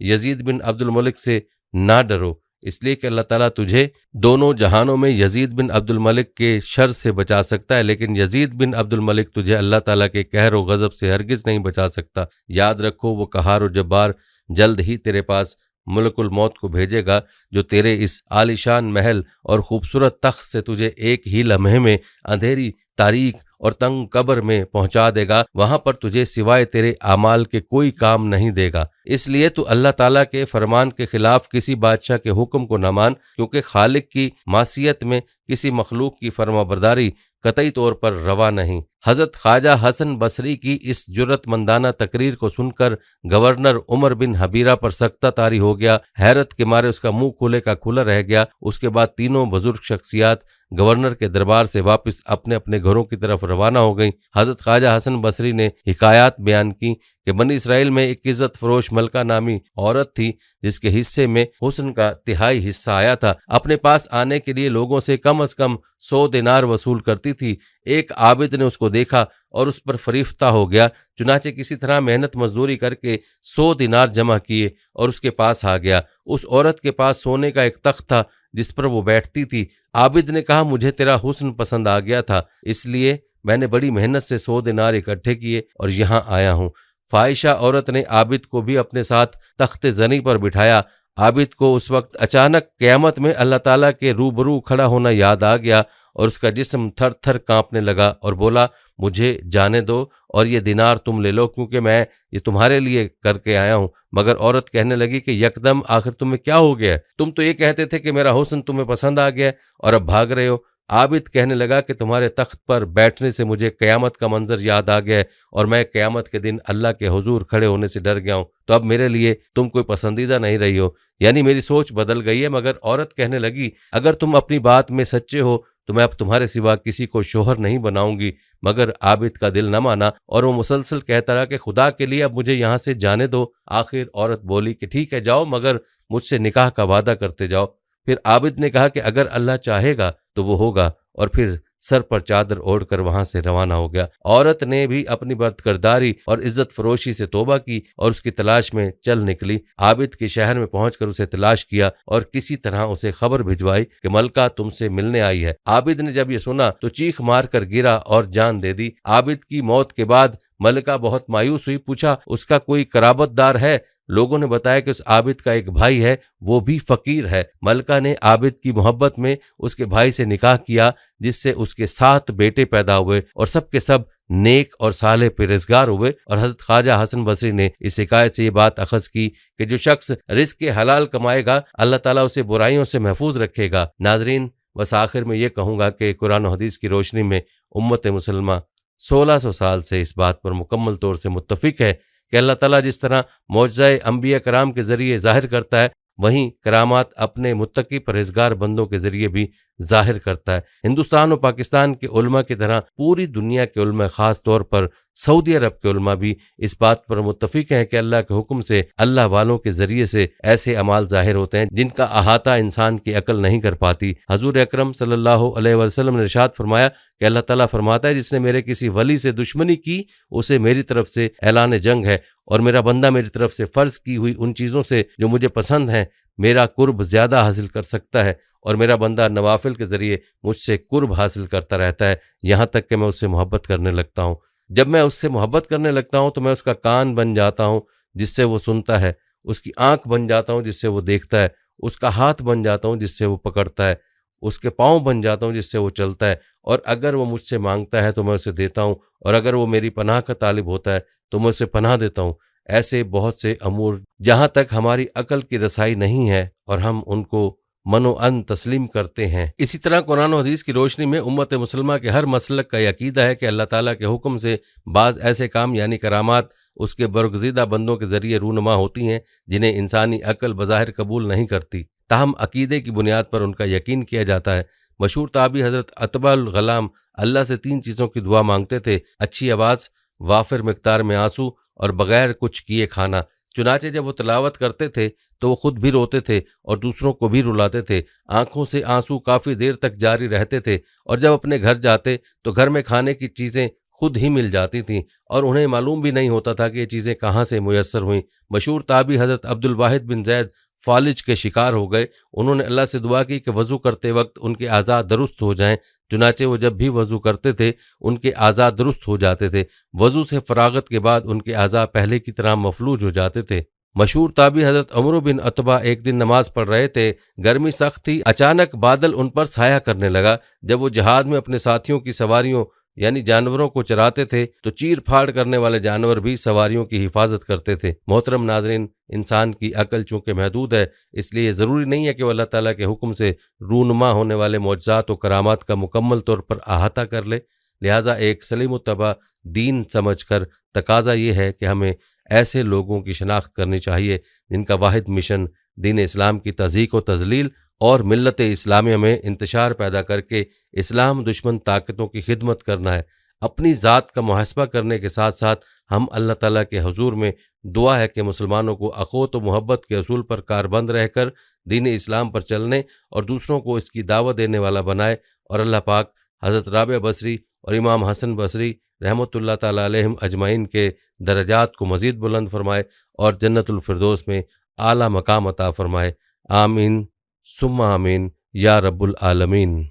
یزید بن عبد الملک سے نہ ڈرو، اس لیے کہ اللہ تعالیٰ تجھے دونوں جہانوں میں یزید بن عبد الملک کے شر سے بچا سکتا ہے، لیکن یزید بن عبد الملک تجھے اللہ تعالیٰ کے قہر و غضب سے ہرگز نہیں بچا سکتا۔ یاد رکھو وہ قہار و جبار جلد ہی تیرے پاس ملک الموت کو بھیجے گا جو تیرے اس عالیشان محل اور خوبصورت تخت سے تجھے ایک ہی لمحے میں اندھیری تاریک اور تنگ قبر میں پہنچا دے گا، وہاں پر تجھے سوائے تیرے اعمال کے کوئی کام نہیں دے گا۔ اس لیے تو اللہ تعالیٰ کے فرمان کے خلاف کسی بادشاہ کے حکم کو نہ مان، کیونکہ خالق کی معصیت میں کسی مخلوق کی فرما برداری قطعی طور پر روا نہیں۔ حضرت خواجہ حسن بصری کی اس جرت مندانہ تقریر کو سن کر گورنر عمر بن حبیرہ پر سکتہ طاری ہو گیا، حیرت کے مارے اس کا منہ کھلے کا کھلا رہ گیا۔ اس کے بعد تینوں بزرگ شخصیات گورنر کے دربار سے واپس اپنے اپنے گھروں کی طرف روانہ ہو گئیں۔ حضرت خواجہ حسن بصری نے حکایات بیان کی کہ بنی اسرائیل میں ایک عزت فروش ملکہ نامی عورت تھی جس کے حصے میں حسن کا تہائی حصہ آیا تھا۔ اپنے پاس آنے کے لیے لوگوں سے کم از کم 100 دینار وصول کرتی تھی۔ ایک عابد نے اس کو دیکھا اور اس پر فریفتہ ہو گیا، چنانچہ کسی طرح محنت مزدوری کر کے 100 دینار جمع کیے اور اس کے پاس آ گیا۔ اس عورت کے پاس سونے کا ایک تخت تھا جس پر وہ بیٹھتی تھی۔ عابد نے کہا، مجھے تیرا حسن پسند آ گیا تھا، اس لیے میں نے بڑی محنت سے 100 دینار اکٹھے کیے اور یہاں آیا ہوں۔ فاحشہ عورت نے عابد کو بھی اپنے ساتھ تخت زنی پر بٹھایا۔ عابد کو اس وقت اچانک قیامت میں اللہ تعالیٰ کے روبرو کھڑا ہونا یاد آ گیا اور اس کا جسم تھر تھر کانپنے لگا اور بولا، مجھے جانے دو اور یہ دینار تم لے لو، کیونکہ میں یہ تمہارے لیے کر کے آیا ہوں۔ مگر عورت کہنے لگی کہ یکدم آخر تمہیں کیا ہو گیا؟ تم تو یہ کہتے تھے کہ میرا حسن تمہیں پسند آ گیا اور اب بھاگ رہے ہو۔ عابد کہنے لگا کہ تمہارے تخت پر بیٹھنے سے مجھے قیامت کا منظر یاد آ گیا اور میں قیامت کے دن اللہ کے حضور کھڑے ہونے سے ڈر گیا ہوں، تو اب میرے لیے تم کوئی پسندیدہ نہیں رہی ہو، یعنی میری سوچ بدل گئی ہے۔ مگر عورت کہنے لگی، اگر تم اپنی بات میں سچے ہو تو میں اب تمہارے سوا کسی کو شوہر نہیں بناؤں گی۔ مگر عابد کا دل نہ مانا اور وہ مسلسل کہتا رہا کہ خدا کے لیے اب مجھے یہاں سے جانے دو۔ آخر عورت بولی کہ ٹھیک ہے جاؤ، مگر مجھ سے نکاح کا وعدہ کرتے جاؤ۔ پھر عابد نے کہا کہ اگر اللہ چاہے گا تو وہ ہوگا، اور پھر سر پر چادر اوڑھ کر وہاں سے روانہ ہو گیا۔ عورت نے بھی اپنی بدکرداری اور عزت فروشی سے توبہ کی اور اس کی تلاش میں چل نکلی۔ عابد کے شہر میں پہنچ کر اسے تلاش کیا اور کسی طرح اسے خبر بھجوائی کہ ملکہ تم سے ملنے آئی ہے۔ عابد نے جب یہ سنا تو چیخ مار کر گرا اور جان دے دی۔ عابد کی موت کے بعد ملکہ بہت مایوس ہوئی، پوچھا اس کا کوئی قرابت دار ہے؟ لوگوں نے بتایا کہ اس عابد کا ایک بھائی ہے، وہ بھی فقیر ہے۔ ملکہ نے عابد کی محبت میں اس کے بھائی سے نکاح کیا، جس سے اس کے 7 بیٹے پیدا ہوئے اور سب کے سب نیک اور صالح پرہیزگار ہوئے۔ اور حضرت خواجہ حسن بصری نے اس حکایت سے یہ بات اخذ کی کہ جو شخص رزق حلال کمائے گا اللہ تعالیٰ اسے برائیوں سے محفوظ رکھے گا۔ ناظرین، بس آخر میں یہ کہوں گا کہ قرآن و حدیث کی روشنی میں امت مسلمہ 1600 سال سے اس بات پر مکمل طور سے متفق ہے کہ اللہ تعالیٰ جس طرح معجزہ انبیاء کرام کے ذریعے ظاہر کرتا ہے، وہیں کرامات اپنے متقی پرہیزگار بندوں کے ذریعے بھی ظاہر کرتا ہے۔ ہندوستان و پاکستان کے علماء کی طرح پوری دنیا کے علماء، خاص طور پر سعودی عرب کے علماء بھی اس بات پر متفق ہیں کہ اللہ کے حکم سے اللہ والوں کے ذریعے سے ایسے اعمال ظاہر ہوتے ہیں جن کا احاطہ انسان کی عقل نہیں کر پاتی۔ حضور اکرم صلی اللہ علیہ وسلم نے ارشاد فرمایا کہ اللہ تعالیٰ فرماتا ہے، جس نے میرے کسی ولی سے دشمنی کی اسے میری طرف سے اعلان جنگ ہے، اور میرا بندہ میری طرف سے فرض کی ہوئی ان چیزوں سے جو مجھے پسند ہیں میرا قرب زیادہ حاصل کر سکتا ہے، اور میرا بندہ نوافل کے ذریعے مجھ سے قرب حاصل کرتا رہتا ہے، یہاں تک کہ میں اس سے محبت کرنے لگتا ہوں۔ جب میں اس سے محبت کرنے لگتا ہوں تو میں اس کا کان بن جاتا ہوں جس سے وہ سنتا ہے، اس کی آنکھ بن جاتا ہوں جس سے وہ دیکھتا ہے، اس کا ہاتھ بن جاتا ہوں جس سے وہ پکڑتا ہے، اس کے پاؤں بن جاتا ہوں جس سے وہ چلتا ہے، اور اگر وہ مجھ سے مانگتا ہے تو میں اسے دیتا ہوں، اور اگر وہ میری پناہ کا طالب ہوتا ہے تو میں اسے پناہ دیتا ہوں۔ ایسے بہت سے امور جہاں تک ہماری عقل کی رسائی نہیں ہے اور ہم ان کو من و ان تسلیم کرتے ہیں۔ اسی طرح قرآن و حدیث کی روشنی میں امت مسلمہ کے ہر مسلک کا یہ عقیدہ ہے کہ اللہ تعالیٰ کے حکم سے بعض ایسے کام یعنی کرامات اس کے برگزیدہ بندوں کے ذریعے رونما ہوتی ہیں جنہیں انسانی عقل بظاہر قبول نہیں کرتی، تاہم عقیدے کی بنیاد پر ان کا یقین کیا جاتا ہے۔ مشہور تابعی حضرت عتبہ الغلام اللہ سے 3 چیزوں کی دعا مانگتے تھے: اچھی آواز، وافر مقدار میں آنسو، اور بغیر کچھ کیے کھانا۔ چنانچہ جب وہ تلاوت کرتے تھے تو وہ خود بھی روتے تھے اور دوسروں کو بھی رلاتے تھے۔ آنکھوں سے آنسو کافی دیر تک جاری رہتے تھے، اور جب اپنے گھر جاتے تو گھر میں کھانے کی چیزیں خود ہی مل جاتی تھیں اور انہیں معلوم بھی نہیں ہوتا تھا کہ یہ چیزیں کہاں سے میسر ہوئیں۔ مشہور تابعی حضرت عبد الواحد بن زید فالج کے شکار ہو گئے۔ انہوں نے اللہ سے دعا کی کہ وضو کرتے وقت ان کے اعضاء درست ہو جائیں، چنانچہ وہ جب بھی وضو کرتے تھے ان کے اعضاء درست ہو جاتے تھے۔ وضو سے فراغت کے بعد ان کے اعضاء پہلے کی طرح مفلوج ہو جاتے تھے۔ مشہور تابعی حضرت عمرو بن عتبہ ایک دن نماز پڑھ رہے تھے، گرمی سخت تھی، اچانک بادل ان پر سایہ کرنے لگا۔ جب وہ جہاد میں اپنے ساتھیوں کی سواریوں یعنی جانوروں کو چراتے تھے تو چیر پھاڑ کرنے والے جانور بھی سواریوں کی حفاظت کرتے تھے۔ محترم ناظرین، انسان کی عقل چونکہ محدود ہے، اس لیے ضروری نہیں ہے کہ وہ اللہ تعالیٰ کے حکم سے رونما ہونے والے معجزات و کرامات کا مکمل طور پر احاطہ کر لے، لہٰذا ایک سلیم الطبع دین سمجھ کر تقاضا یہ ہے کہ ہمیں ایسے لوگوں کی شناخت کرنی چاہیے جن کا واحد مشن دین اسلام کی تضحیق و تضلیل اور ملت اسلامیہ میں انتشار پیدا کر کے اسلام دشمن طاقتوں کی خدمت کرنا ہے۔ اپنی ذات کا محاسبہ کرنے کے ساتھ ساتھ ہم اللہ تعالیٰ کے حضور میں دعا ہے کہ مسلمانوں کو اخوت و محبت کے اصول پر کاربند رہ کر دین اسلام پر چلنے اور دوسروں کو اس کی دعوت دینے والا بنائے، اور اللہ پاک حضرت رابعہ بصری اور امام حسن بصری رحمۃ اللہ تعالیٰ علیہم اجمعین کے درجات کو مزید بلند فرمائے اور جنت الفردوس میں اعلیٰ مقام عطا فرمائے۔ آمین ثم آمین یا رب العالمین۔